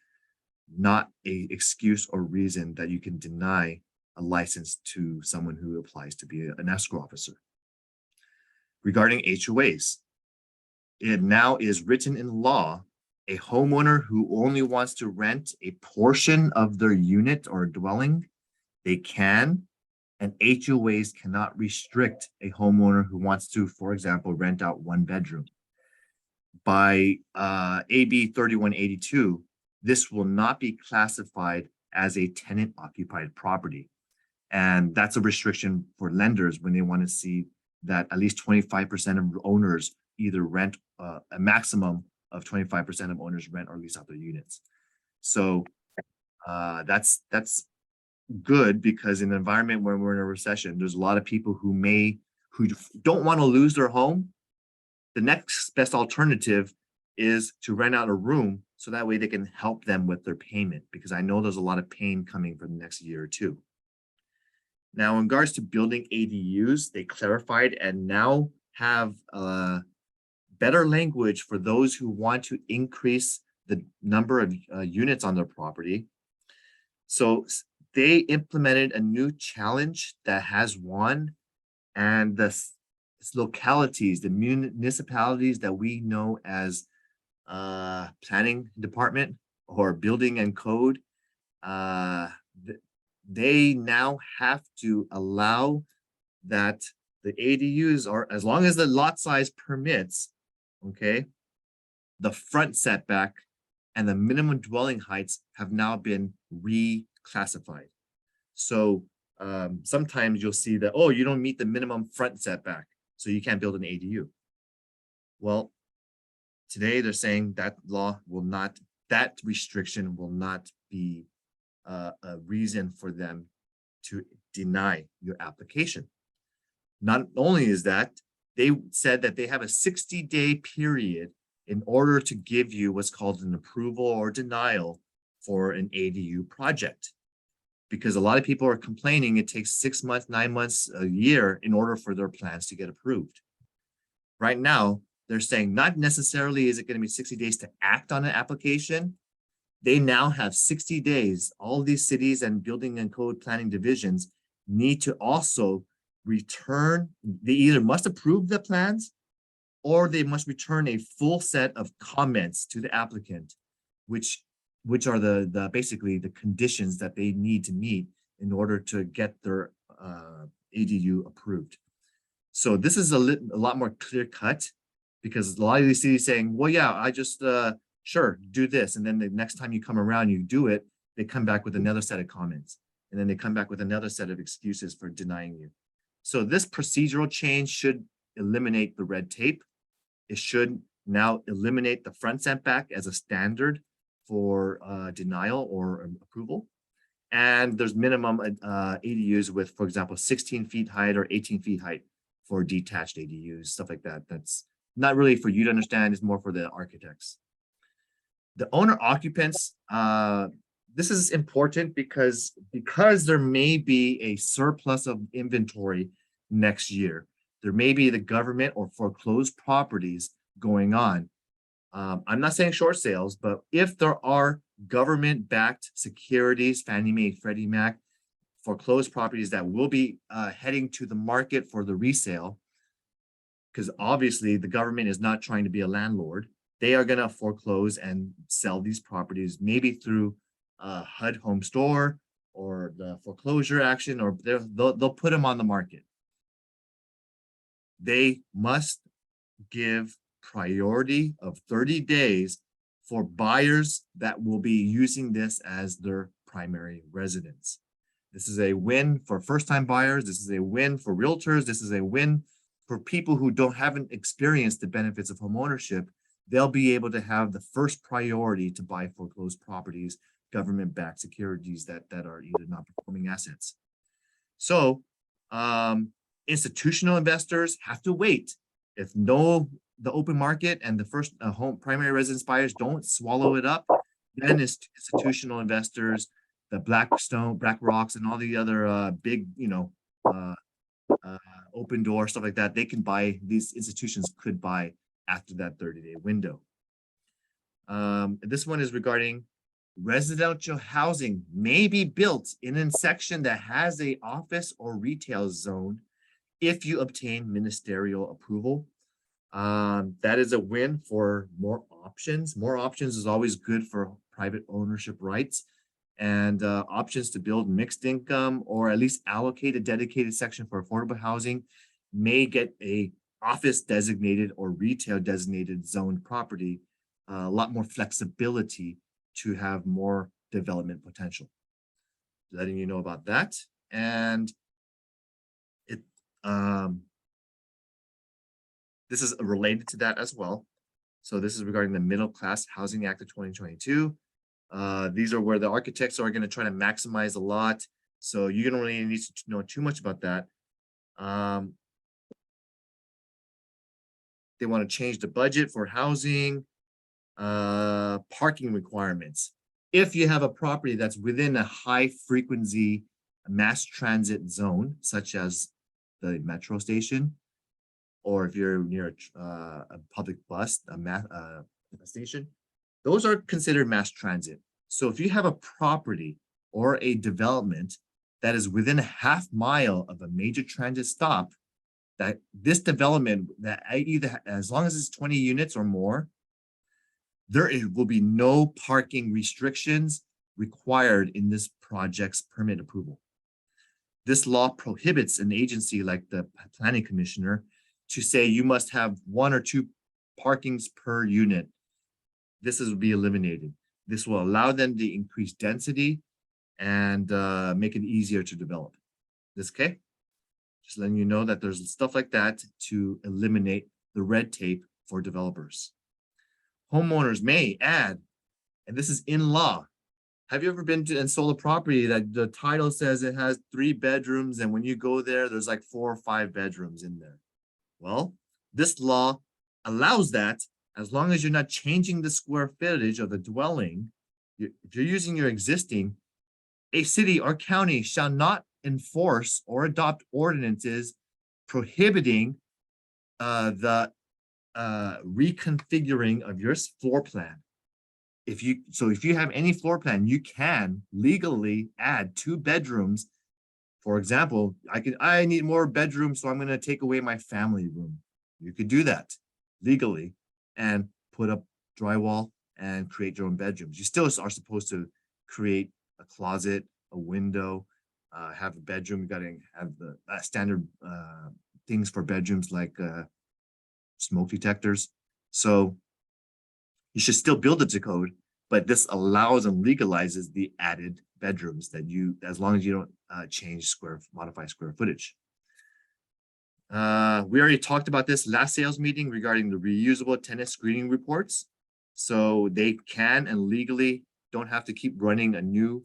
not an excuse or reason that you can deny a license to someone who applies to be an escrow officer. Regarding HOAs, it now is written in law, a homeowner who only wants to rent a portion of their unit or dwelling, they can, and HOAs cannot restrict a homeowner who wants to, for example, rent out 1 bedroom. By AB 3182, this will not be classified as a tenant-occupied property. And that's a restriction for lenders when they want to see that at least 25% of owners either rent, a maximum of 25% of owners rent or lease out their units. So that's good, because in an environment where we're in a recession, there's a lot of people who don't want to lose their home. The next best alternative is to rent out a room so that way they can help them with their payment, because I know there's a lot of pain coming for the next year or two. Now, in regards to building ADUs, they clarified and now have better language for those who want to increase the number of units on their property. So they implemented a new challenge that has won, and the localities, the municipalities that we know as planning department or building and code, they now have to allow that the ADUs are, as long as the lot size permits, okay, the front setback and the minimum dwelling heights have now been reclassified. So sometimes you'll see that, oh, you don't meet the minimum front setback, so you can't build an ADU. Well, today they're saying that law will not, that restriction will not be a reason for them to deny your application. Not only is that, they said that they have a 60-day period in order to give you what's called an approval or denial for an ADU project. Because a lot of people are complaining it takes 6 months, 9 months, a year in order for their plans to get approved. Right now, they're saying not necessarily is it going to be 60 days to act on an application. They now have 60 days. All these cities and building and code planning divisions need to also return, they either must approve the plans or they must return a full set of comments to the applicant which are the basically the conditions that they need to meet in order to get their ADU approved. So this is a lot more clear cut, because a lot of these cities saying, well, yeah, I just sure do this, and then the next time you come around, you do it, they come back with another set of comments, and then they come back with another set of excuses for denying you. So this procedural change should eliminate the red tape. It should now eliminate the front setback as a standard for denial or approval. And there's minimum ADUs with, for example, 16 feet height or 18 feet height for detached ADUs, stuff like that. That's not really for you to understand, it's more for the architects. The owner occupants, this is important because there may be a surplus of inventory next year. There may be the government or foreclosed properties going on. I'm not saying short sales, but if there are government-backed securities, Fannie Mae, Freddie Mac, foreclosed properties that will be heading to the market for the resale, because obviously the government is not trying to be a landlord. They are going to foreclose and sell these properties, maybe through HUD Home Store or the foreclosure action, or they'll put them on the market. They must give priority of 30 days for buyers that will be using this as their primary residence. This is a win for first-time buyers. This is a win for realtors. This is a win for people who haven't experienced the benefits of homeownership. They'll be able to have the first priority to buy foreclosed properties, government-backed securities that are either not performing assets. So institutional investors have to wait. If the open market and the first home primary residence buyers don't swallow it up, then institutional investors, the Blackstone, BlackRocks, and all the other big, open door stuff like that, they can buy. These institutions could buy after that 30-day window. This one is regarding residential housing may be built in a section that has a office or retail zone if you obtain ministerial approval. That is a win for more options. More options is always good for private ownership rights, and options to build mixed income or at least allocate a dedicated section for affordable housing may get a office designated or retail designated zoned property, a lot more flexibility to have more development potential. Letting you know about that. And it this is related to that as well. So this is regarding the Middle Class Housing Act of 2022. These are where the architects are going to try to maximize a lot. So you don't really need to know too much about that. They want to change the budget for housing, parking requirements. If you have a property that's within a high frequency mass transit zone, such as the metro station, or if you're near a public bus, a station, those are considered mass transit. So if you have a property or a development that is within a half mile of a major transit stop, that this development that either, as long as it's 20 units or more, there will be no parking restrictions required in this project's permit approval. This law prohibits an agency like the planning commissioner to say you must have 1 or 2 parkings per unit. This will be eliminated. This will allow them to increase density and make it easier to develop. This okay? Just letting you know that there's stuff like that to eliminate the red tape for developers. Homeowners may add, and this is in law. Have you ever been to and sold a property that the title says it has 3 bedrooms, and when you go there, there's like 4 or 5 bedrooms in there? Well, this law allows that as long as you're not changing the square footage of the dwelling. If you're using your existing, a city or county shall not enforce or adopt ordinances prohibiting the reconfiguring of your floor plan. If you have any floor plan, you can legally add 2 bedrooms. For example, I need more bedrooms, so I'm going to take away my family room. You could do that legally and put up drywall and create your own bedrooms. You still are supposed to create a closet, a window, have a bedroom. You got to have the standard things for bedrooms like smoke detectors. So you should still build it to code, but this allows and legalizes the added bedrooms that you, as long as you don't modify square footage. We already talked about this last sales meeting regarding the reusable tenant screening reports. So they can and legally don't have to keep running a new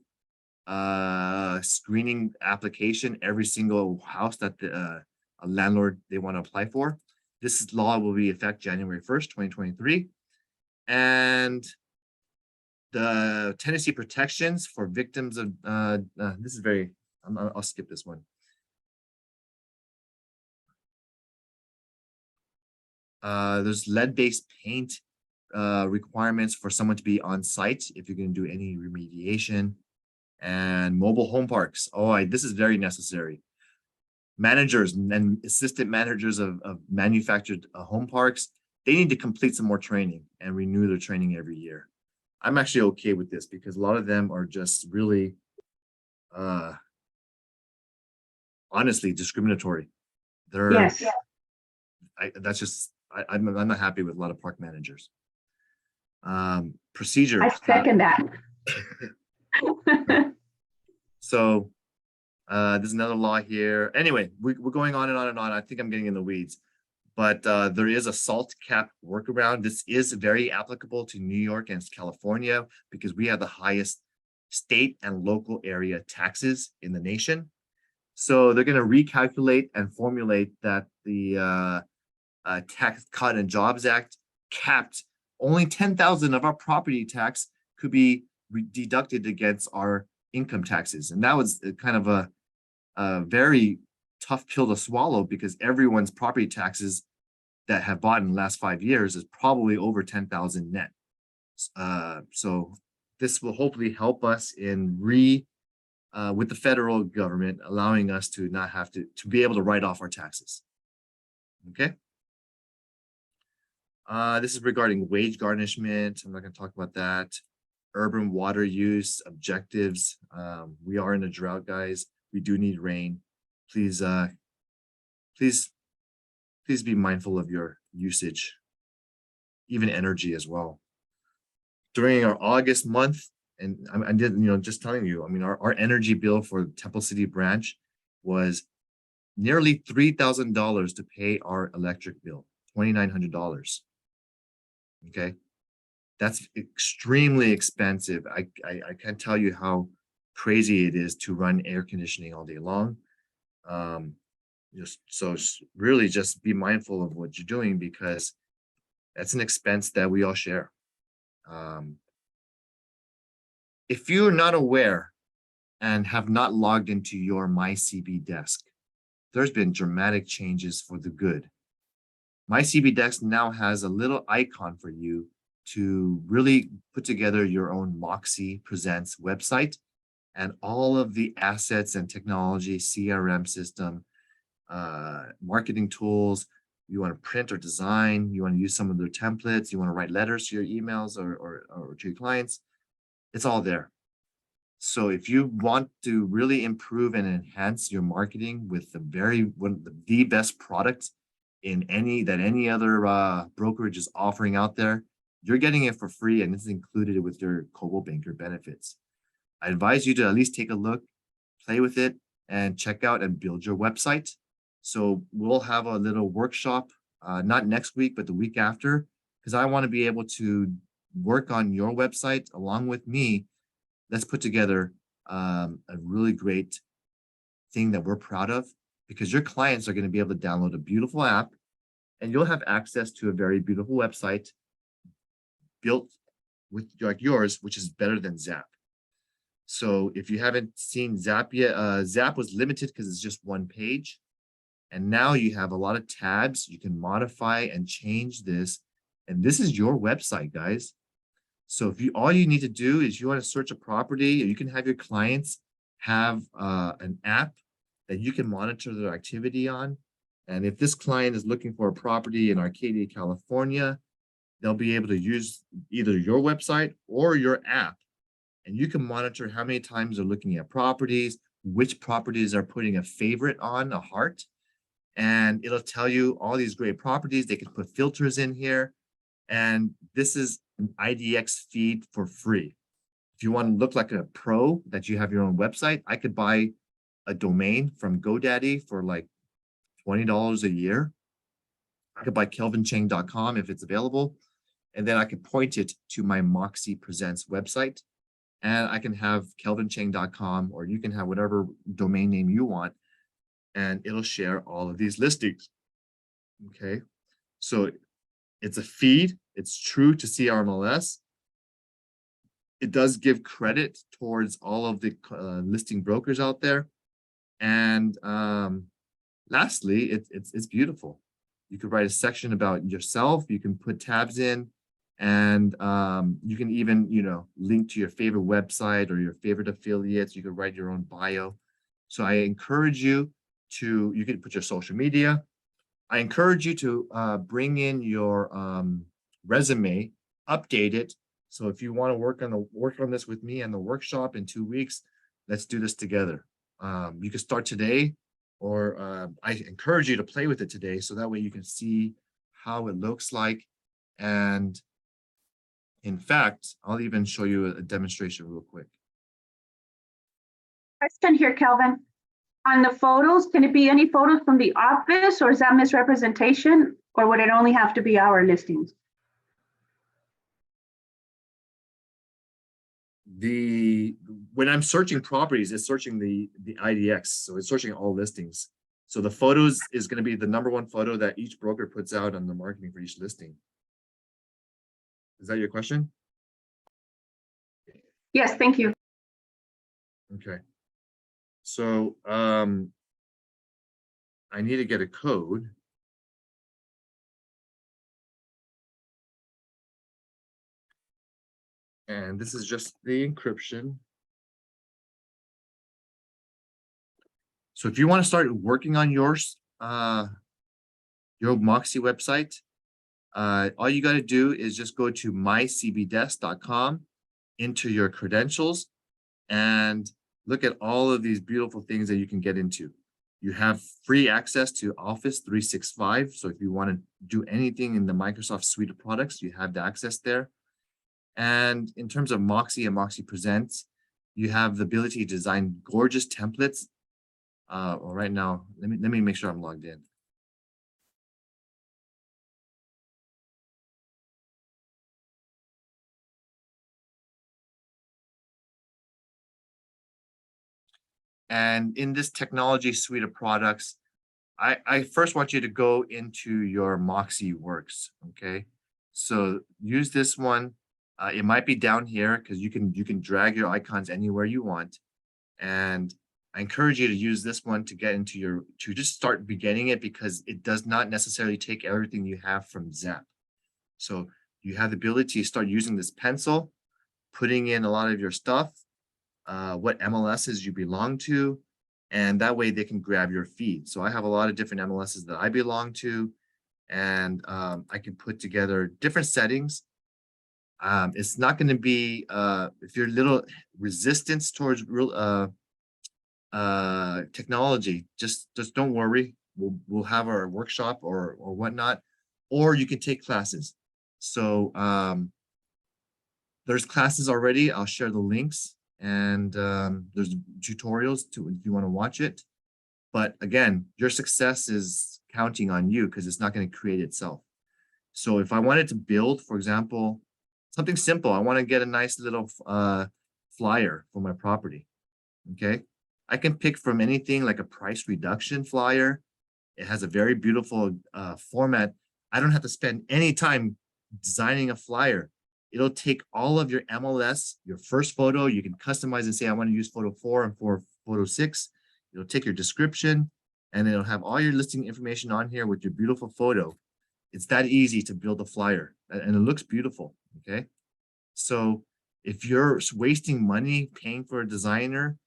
screening application every single house that a landlord they want to apply for. This law will be effect January 1st, 2023. And the tenancy protections for victims of this is very, I'll skip this one. There's lead-based paint requirements for someone to be on site if you're going to do any remediation, and mobile home parks. Oh, this is very necessary. Managers and assistant managers of manufactured home parks, they need to complete some more training and renew their training every year. I'm actually okay with this because a lot of them are just really honestly discriminatory. They're Yes. that's just I'm not happy with a lot of park managers. Procedure. I second that. So there's another law here. Anyway, we're going on and on and on. I think I'm getting in the weeds, but there is a SALT cap workaround. This is very applicable to New York and California because we have the highest state and local area taxes in the nation. So they're going to recalculate and formulate that the Tax Cut and Jobs Act capped only 10,000 of our property tax could be deducted against our income taxes. And that was kind of a very tough pill to swallow because everyone's property taxes that have bought in the last 5 years is probably over 10,000 net. So this will hopefully help us in with the federal government, allowing us to not have to be able to write off our taxes. Okay. This is regarding wage garnishment. I'm not going to talk about that. Urban water use objectives. We are in a drought, guys. We do need rain. Please, please be mindful of your usage, even energy as well. During our August month, and I did, just telling you, I mean, our energy bill for Temple City branch was nearly $3,000 to pay our electric bill, $2,900. Okay. That's extremely expensive. I can't tell you how crazy it is to run air conditioning all day long. Really just be mindful of what you're doing because that's an expense that we all share. If you're not aware and have not logged into your MyCB desk, there's been dramatic changes for the good. MyCB desk now has a little icon for you to really put together your own MOXI Presents website and all of the assets and technology, CRM system, marketing tools. You want to print or design, you want to use some of their templates, you want to write letters to your emails or to your clients, it's all there. So if you want to really improve and enhance your marketing with the best product in any other brokerage is offering out there, you're getting it for free, and it's included with your Coldwell Banker benefits. I advise you to at least take a look, play with it, and check out and build your website. So we'll have a little workshop, not next week, but the week after, because I want to be able to work on your website along with me. Let's put together a really great thing that we're proud of, because your clients are going to be able to download a beautiful app and you'll have access to a very beautiful website built with like yours, which is better than Zap. So if you haven't seen Zap yet, Zap was limited because it's just one page. And now you have a lot of tabs. You can modify and change this. And this is your website, guys. So if all you need to do is you want to search a property, or you can have your clients have an app that you can monitor their activity on. And if this client is looking for a property in Arcadia, California, they'll be able to use either your website or your app, and you can monitor how many times they're looking at properties, which properties are putting a favorite on, a heart, and it'll tell you all these great properties. They can put filters in here, and this is an IDX feed for free. If you want to look like a pro that you have your own website, I could buy a domain from GoDaddy for like $20 a year. I could buy kelvincheng.com if it's available, and then I could point it to my MOXI Presents website, and I can have kelvincheng.com, or you can have whatever domain name you want, and it'll share all of these listings. Okay, so it's a feed. It's true to CRMLS. It does give credit towards all of the listing brokers out there. And lastly, it's beautiful. You could write a section about yourself. You can put tabs in, and you can even, link to your favorite website or your favorite affiliates. You could write your own bio. So I encourage you to, you can put your social media. I encourage you to bring in your resume, update it. So if you want to work on this with me and the workshop in 2 weeks, let's do this together. You can start today, or I encourage you to play with it today, so that way you can see how it looks like. And in fact, I'll even show you a demonstration real quick. Question here, Kelvin. On the photos, can it be any photos from the office, or is that misrepresentation, or would it only have to be our listings? When I'm searching properties, it's searching the IDX, so it's searching all listings. So the photos is going to be the #1 photo that each broker puts out on the marketing for each listing. Is that your question? Yes, thank you. Okay. So I need to get a code. And this is just the encryption. So if you want to start working on your MOXI website, all you got to do is just go to mycbdesk.com, enter your credentials, and look at all of these beautiful things that you can get into. You have free access to Office 365. So if you want to do anything in the Microsoft suite of products, you have the access there. And in terms of MOXI and MOXI Presents, you have the ability to design gorgeous templates. Right now, let me make sure I'm logged in. And in this technology suite of products, I first want you to go into your MOXI Works. Okay, so use this one. It might be down here because you can drag your icons anywhere you want. And I encourage you to use this one to get into to just start beginning it, because it does not necessarily take everything you have from Zap. So you have the ability to start using this pencil, putting in a lot of your stuff, what MLSs you belong to, and that way they can grab your feed. So I have a lot of different MLSs that I belong to, and I can put together different settings. It's not going to be, if you're a little resistance towards real technology, just don't worry. We'll have our workshop or whatnot, or you can take classes. So there's classes already. I'll share the links, and there's tutorials if you want to watch it. But again, your success is counting on you, because it's not going to create itself. So if I wanted to build, for example, something simple, I want to get a nice little flyer for my property. Okay, I can pick from anything like a price reduction flyer. It has a very beautiful format. I don't have to spend any time designing a flyer. It'll take all of your MLS, your first photo. You can customize and say, I want to use photo 4 and photo 6. It'll take your description, and it'll have all your listing information on here with your beautiful photo. It's that easy to build a flyer, and it looks beautiful. Okay, so if you're wasting money paying for a designer,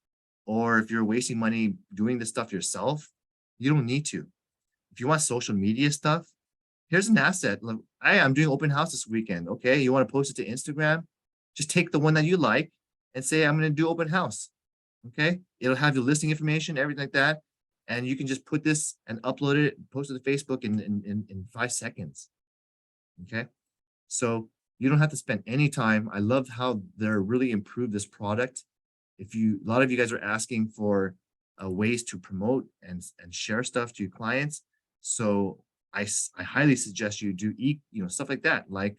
or if you're wasting money doing this stuff yourself, you don't need to. If you want social media stuff, here's an asset. Look, I'm doing open house this weekend. Okay, you want to post it to Instagram? Just take the one that you like and say, I'm going to do open house. Okay, it'll have your listing information, everything like that. And you can just put this and upload it, post it to Facebook in 5 seconds. Okay, so you don't have to spend any time. I love how they're really improved this product. A lot of you guys are asking for ways to promote and share stuff to your clients. So I highly suggest you do stuff like that, like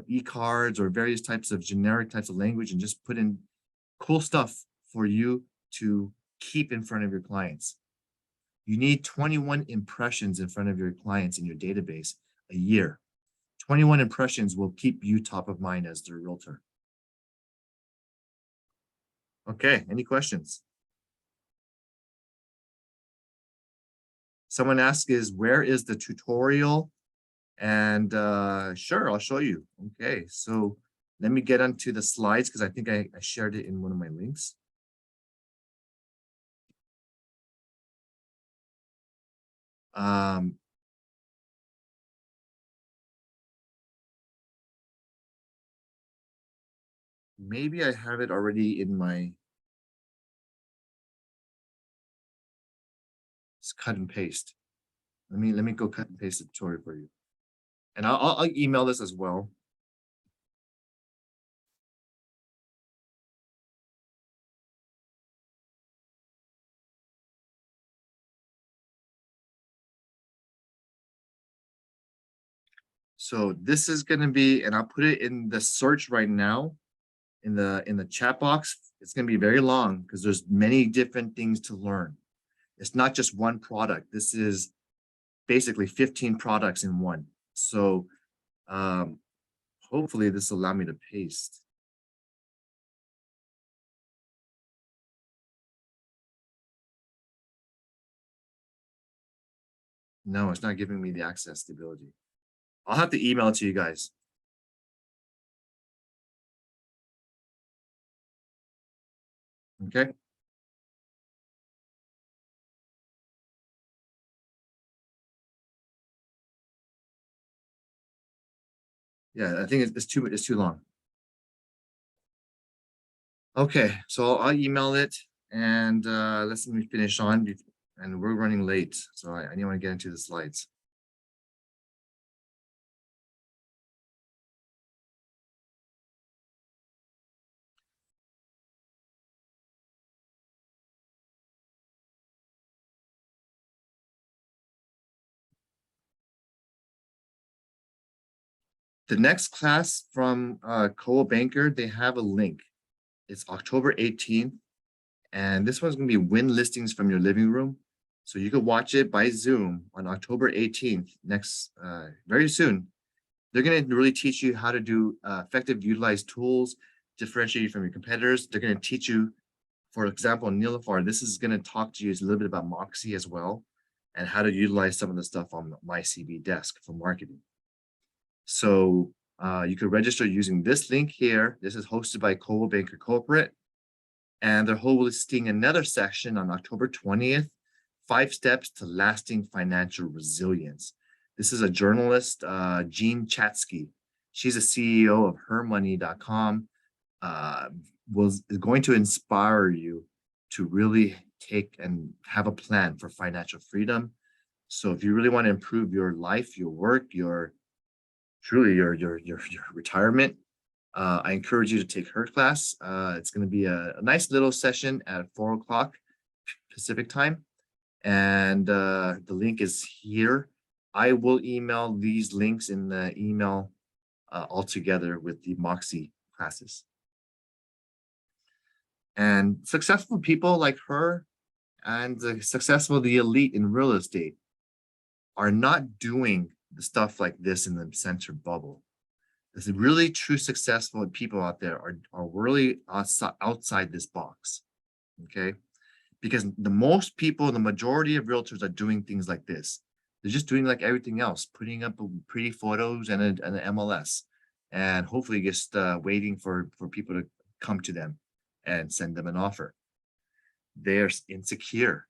e-cards or various types of generic types of language, and just put in cool stuff for you to keep in front of your clients. You need 21 impressions in front of your clients in your database a year. 21 impressions will keep you top of mind as their realtor. Okay, any questions? Someone asked where is the tutorial? And sure, I'll show you. Okay, so let me get onto the slides because I think I shared it in one of my links. Maybe I have it already in my cut and paste. Let me go cut and paste the tutorial for you. And I'll email this as well. So this is going to be, and I'll put it in the search right now in the chat box. It's going to be very long because there's many different things to learn. It's not just one product. This is basically 15 products in one. So hopefully this will allow me to paste. No, it's not giving me the access stability. I'll have to email it to you guys. Okay. Yeah, I think it's too long. Okay, so I'll email it, and let me finish on, and we're running late, so I want to get into the slides. The next class from Coa Banker, they have a link. It's October 18th, and this one's going to be win listings from your living room. So you can watch it by Zoom on October 18th, very soon. They're going to really teach you how to do effective utilized tools, differentiate you from your competitors. They're going to teach you, for example, Nilafar, this is going to talk to you a little bit about MOXI as well, and how to utilize some of the stuff on my CB desk for marketing. So you could register using this link here. This is hosted by Coa Banker Corporate. And they're hosting another session on October 20th, 5 Steps to Lasting Financial Resilience. This is a journalist, Jean Chatsky. She's a CEO of hermoney.com. Is going to inspire you to really take and have a plan for financial freedom. So if you really want to improve your life, your work, your retirement, I encourage you to take her class. It's going to be a nice little session at 4 o'clock Pacific time. And the link is here. I will email these links in the email all together with the MOXI classes. And successful people like her and the elite in real estate are not doing the stuff like this in the center bubble. The really true successful people out there are really outside this box, okay? Because the majority of realtors are doing things like this. They're just doing like everything else, putting up pretty photos and an MLS, and hopefully just waiting for people to come to them and send them an offer. They're insecure.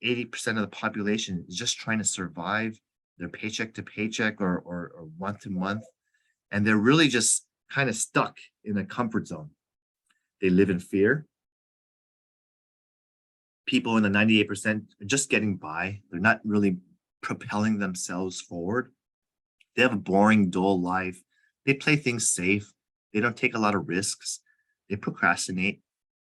80% of the population is just trying to survive their paycheck to paycheck or month to month. And they're really just kind of stuck in a comfort zone. They live in fear. People in the 98% are just getting by. They're not really propelling themselves forward. They have a boring, dull life. They play things safe. They don't take a lot of risks. They procrastinate.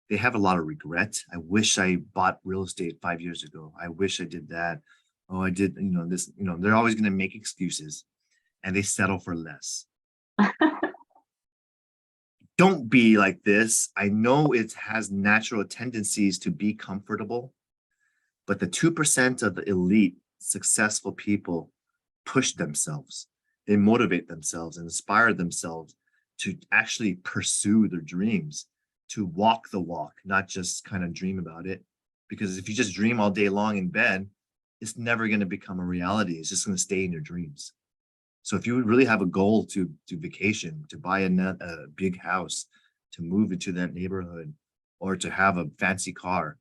They have a lot of regret. I wish I bought real estate 5 years ago. I wish I did that. Oh, I did, this, they're always going to make excuses and they settle for less. Don't be like this. I know it has natural tendencies to be comfortable, but the 2% of the elite successful people push themselves. They motivate themselves and inspire themselves to actually pursue their dreams, to walk the walk, not just kind of dream about it. Because if you just dream all day long in bed, it's never going to become a reality. It's just going to stay in your dreams. So if you really have a goal to vacation, to buy a big house, to move into that neighborhood, or to have a fancy car,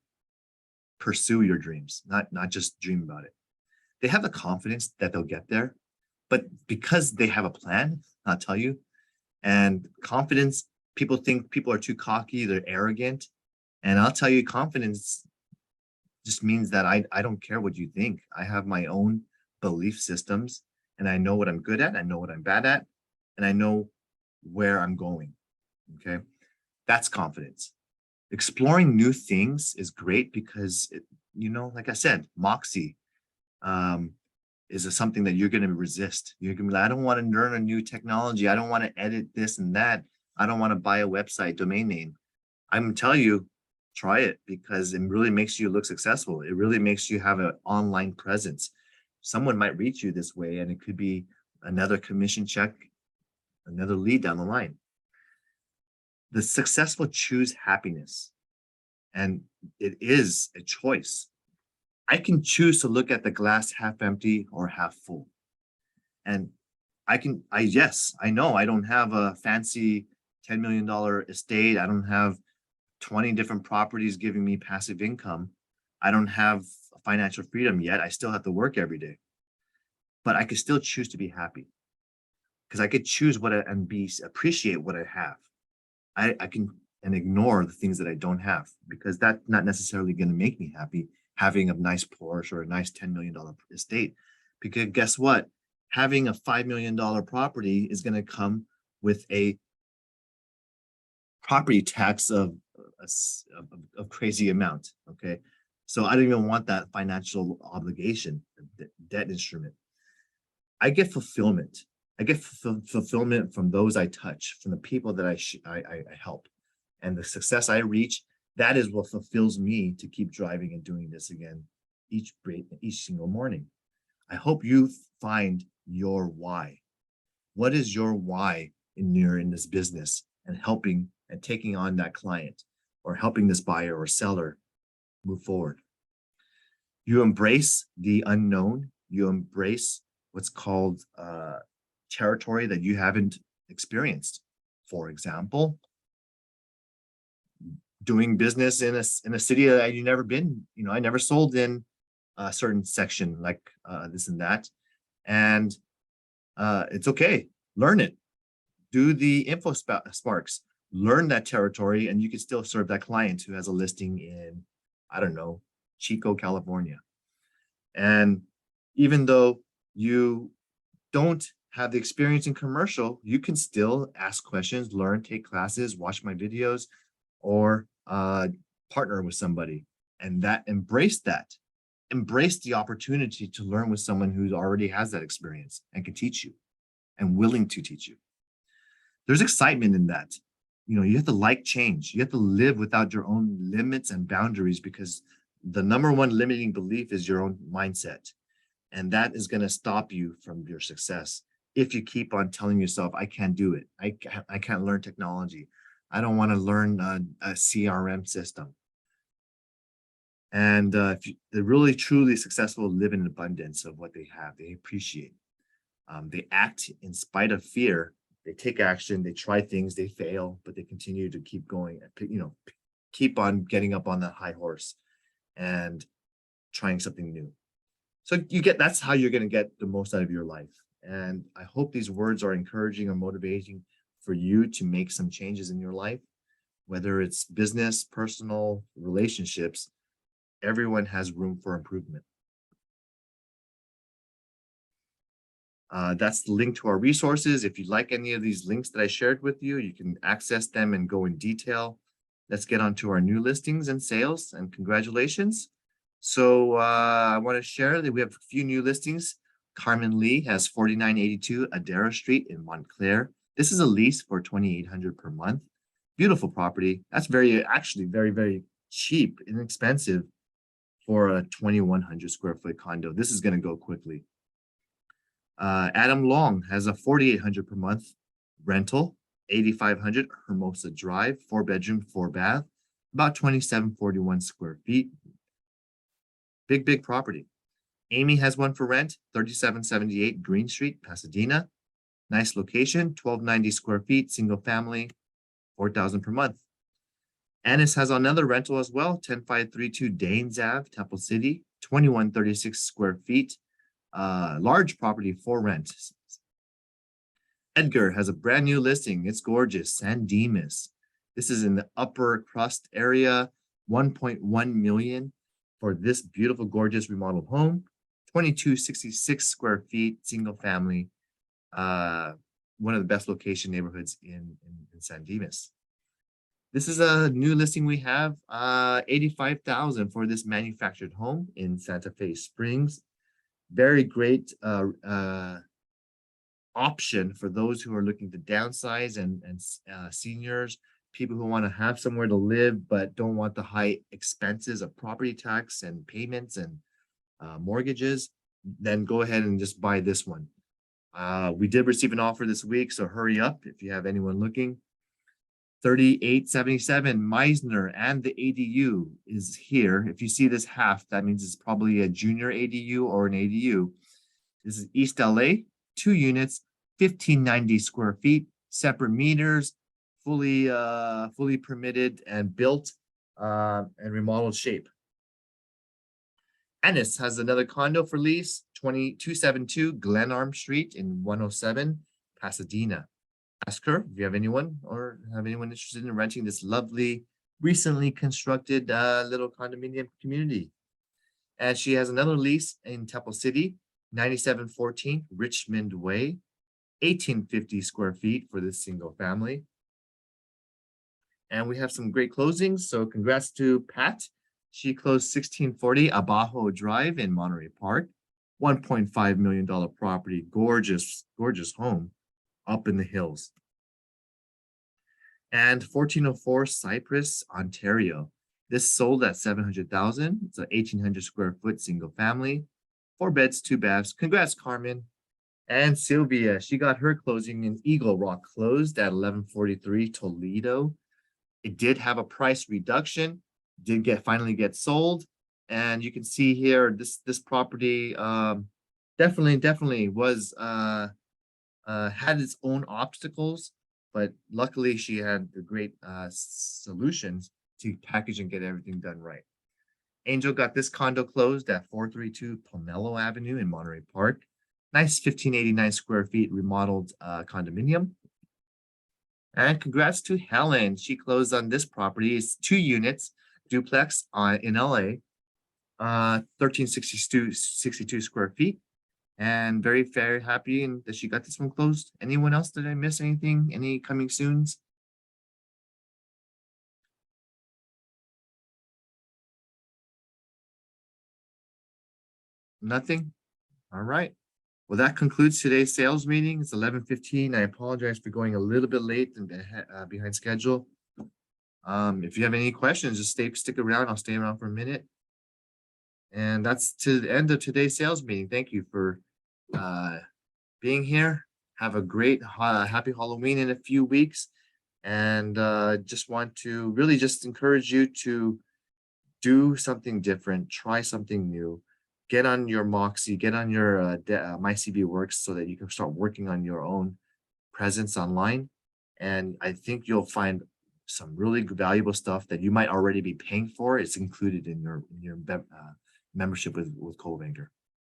pursue your dreams, not just dream about it. They have the confidence that they'll get there, but because they have a plan, I'll tell you, and confidence, people think people are too cocky, they're arrogant. And I'll tell you, confidence just means that I don't care what you think. I have my own belief systems. And I know what I'm good at, I know what I'm bad at, and I know where I'm going, okay? That's confidence. Exploring new things is great because, like I said, MOXI is something that you're gonna resist. You're gonna be like, I don't wanna learn a new technology. I don't wanna edit this and that. I don't wanna buy a website domain name. I'm gonna tell you, try it because it really makes you look successful. It really makes you have an online presence. Someone might reach you this way and it could be another commission check, another lead down the line. The successful choose happiness, and it is a choice. I can choose to look at the glass half empty or half full. And yes, I know I don't have a fancy $10 million estate. I don't have 20 different properties giving me passive income. I don't have financial freedom yet. I still have to work every day, but I could still choose to be happy because I could choose appreciate what I have. I can ignore the things that I don't have because that's not necessarily going to make me happy having a nice Porsche or a nice $10 million estate. Because guess what? Having a $5 million property is going to come with a property tax of crazy amount. Okay. So I don't even want that financial obligation, debt instrument. I get fulfillment. I get fulfillment from those I touch, from the people that I help. And the success I reach, that is what fulfills me to keep driving and doing this again each single morning. I hope you find your why. What is your why in this business and helping and taking on that client or helping this buyer or seller move forward? You embrace the unknown. You embrace what's called territory that you haven't experienced. For example, doing business in a city that you've never been. I never sold in a certain section like this and that. And it's okay. Learn it. Do the info sparks. Learn that territory and you can still serve that client who has a listing in, I don't know, Chico, California. And even though you don't have the experience in commercial, you can still ask questions, learn, take classes, watch my videos, or partner with somebody. And embrace that. Embrace the opportunity to learn with someone who already has that experience and can teach you and willing to teach you. There's excitement in that. You have to like change. You have to live without your own limits and boundaries because the number one limiting belief is your own mindset. And that is going to stop you from your success if you keep on telling yourself, I can't do it. I can't learn technology. I don't want to learn a CRM system. And if they're really truly successful, live in abundance of what they have. They appreciate. They act in spite of fear. They take action. They try things. They fail, but they continue to keep going. Keep on getting up on that high horse. And trying something new. So that's how you're going to get the most out of your life. And I hope these words are encouraging or motivating for you to make some changes in your life, whether it's business, personal, relationships. Everyone has room for improvement. That's the link to our resources. If you like any of these links that I shared with you, you can access them and go in detail. Let's get on to our new listings and sales, and congratulations. So I want to share that we have a few new listings. Carmen Lee has 4982 Adara Street in Montclair. This is a lease for $2,800 per month. Beautiful property. That's actually very, very cheap, inexpensive for a 2,100 square foot condo. This is going to go quickly. Adam Long has a 4,800 per month rental, 8,500 Hermosa Drive, 4-bedroom, 4-bath, about 2,741 square feet. Big property. Amy has one for rent, 3778 Green Street, Pasadena. Nice location, 1,290 square feet, single family, 4,000 per month. Annis has another rental as well, 10532 Danes Ave, Temple City, 2,136 square feet, large property for rent. Edgar has a brand new listing. It's gorgeous, San Dimas. This is in the upper crust area, 1.1 million for this beautiful, gorgeous remodeled home, 2,266 square feet, single family, one of the best location neighborhoods in San Dimas. This is a new listing we have, 85,000 for this manufactured home in Santa Fe Springs. Very great option for those who are looking to downsize and seniors, people who want to have somewhere to live but don't want the high expenses of property tax and payments and mortgages. Then go ahead and just buy this one. We did receive an offer this week, so hurry up if you have anyone looking. 3877 Meisner and the ADU is here. If you see this half, that means it's probably a junior ADU or an ADU. This is East LA, 2 units, 1,590 square feet, separate meters, fully permitted and built and remodeled shape. Ennis has another condo for lease, 272 Glenarm Street in 107 Pasadena. Ask her if you have anyone or have anyone interested in renting this lovely, recently constructed little condominium community. And she has another lease in Temple City, 9714 Richmond Way, 1,850 square feet for this single family. And we have some great closings. So congrats to Pat. She closed 1640 Abajo Drive in Monterey Park, $1.5 million property, gorgeous home up in the hills. And 1404 Cypress, Ontario. This sold at $700,000. It's an 1,800 square foot single family, 4 beds, 2 baths. Congrats, Carmen. And Sylvia, she got her closing in Eagle Rock, closed at 1143 Toledo. It did have a price reduction, did finally get sold. And you can see here, this property definitely was had its own obstacles, but luckily she had the great solutions to package and get everything done right. Angel got this condo closed at 432 Pomelo Avenue in Monterey Park. Nice 1,589 square feet remodeled condominium. And congrats to Helen. She closed on this property. It's 2 units, duplex in LA, 1,362 square feet. And very happy that she got this one closed. Anyone else? Did I miss anything? Any coming soons? Nothing? All right. Well, that concludes today's sales meeting. It's 11:15. I apologize for going a little bit late and behind schedule. If you have any questions, just stick around. I'll stay around for a minute. And that's to the end of today's sales meeting. Thank you for being here. Have a great happy Halloween in a few weeks. And just want to really just encourage you to do something different, try something new. Get on your MOXI, get on your My CB Works so that you can start working on your own presence online. And I think you'll find some really valuable stuff that you might already be paying for. It's included in your membership with Coldwinker.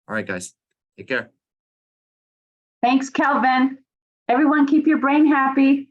All right, guys, take care. Thanks, Kelvin. Everyone, keep your brain happy.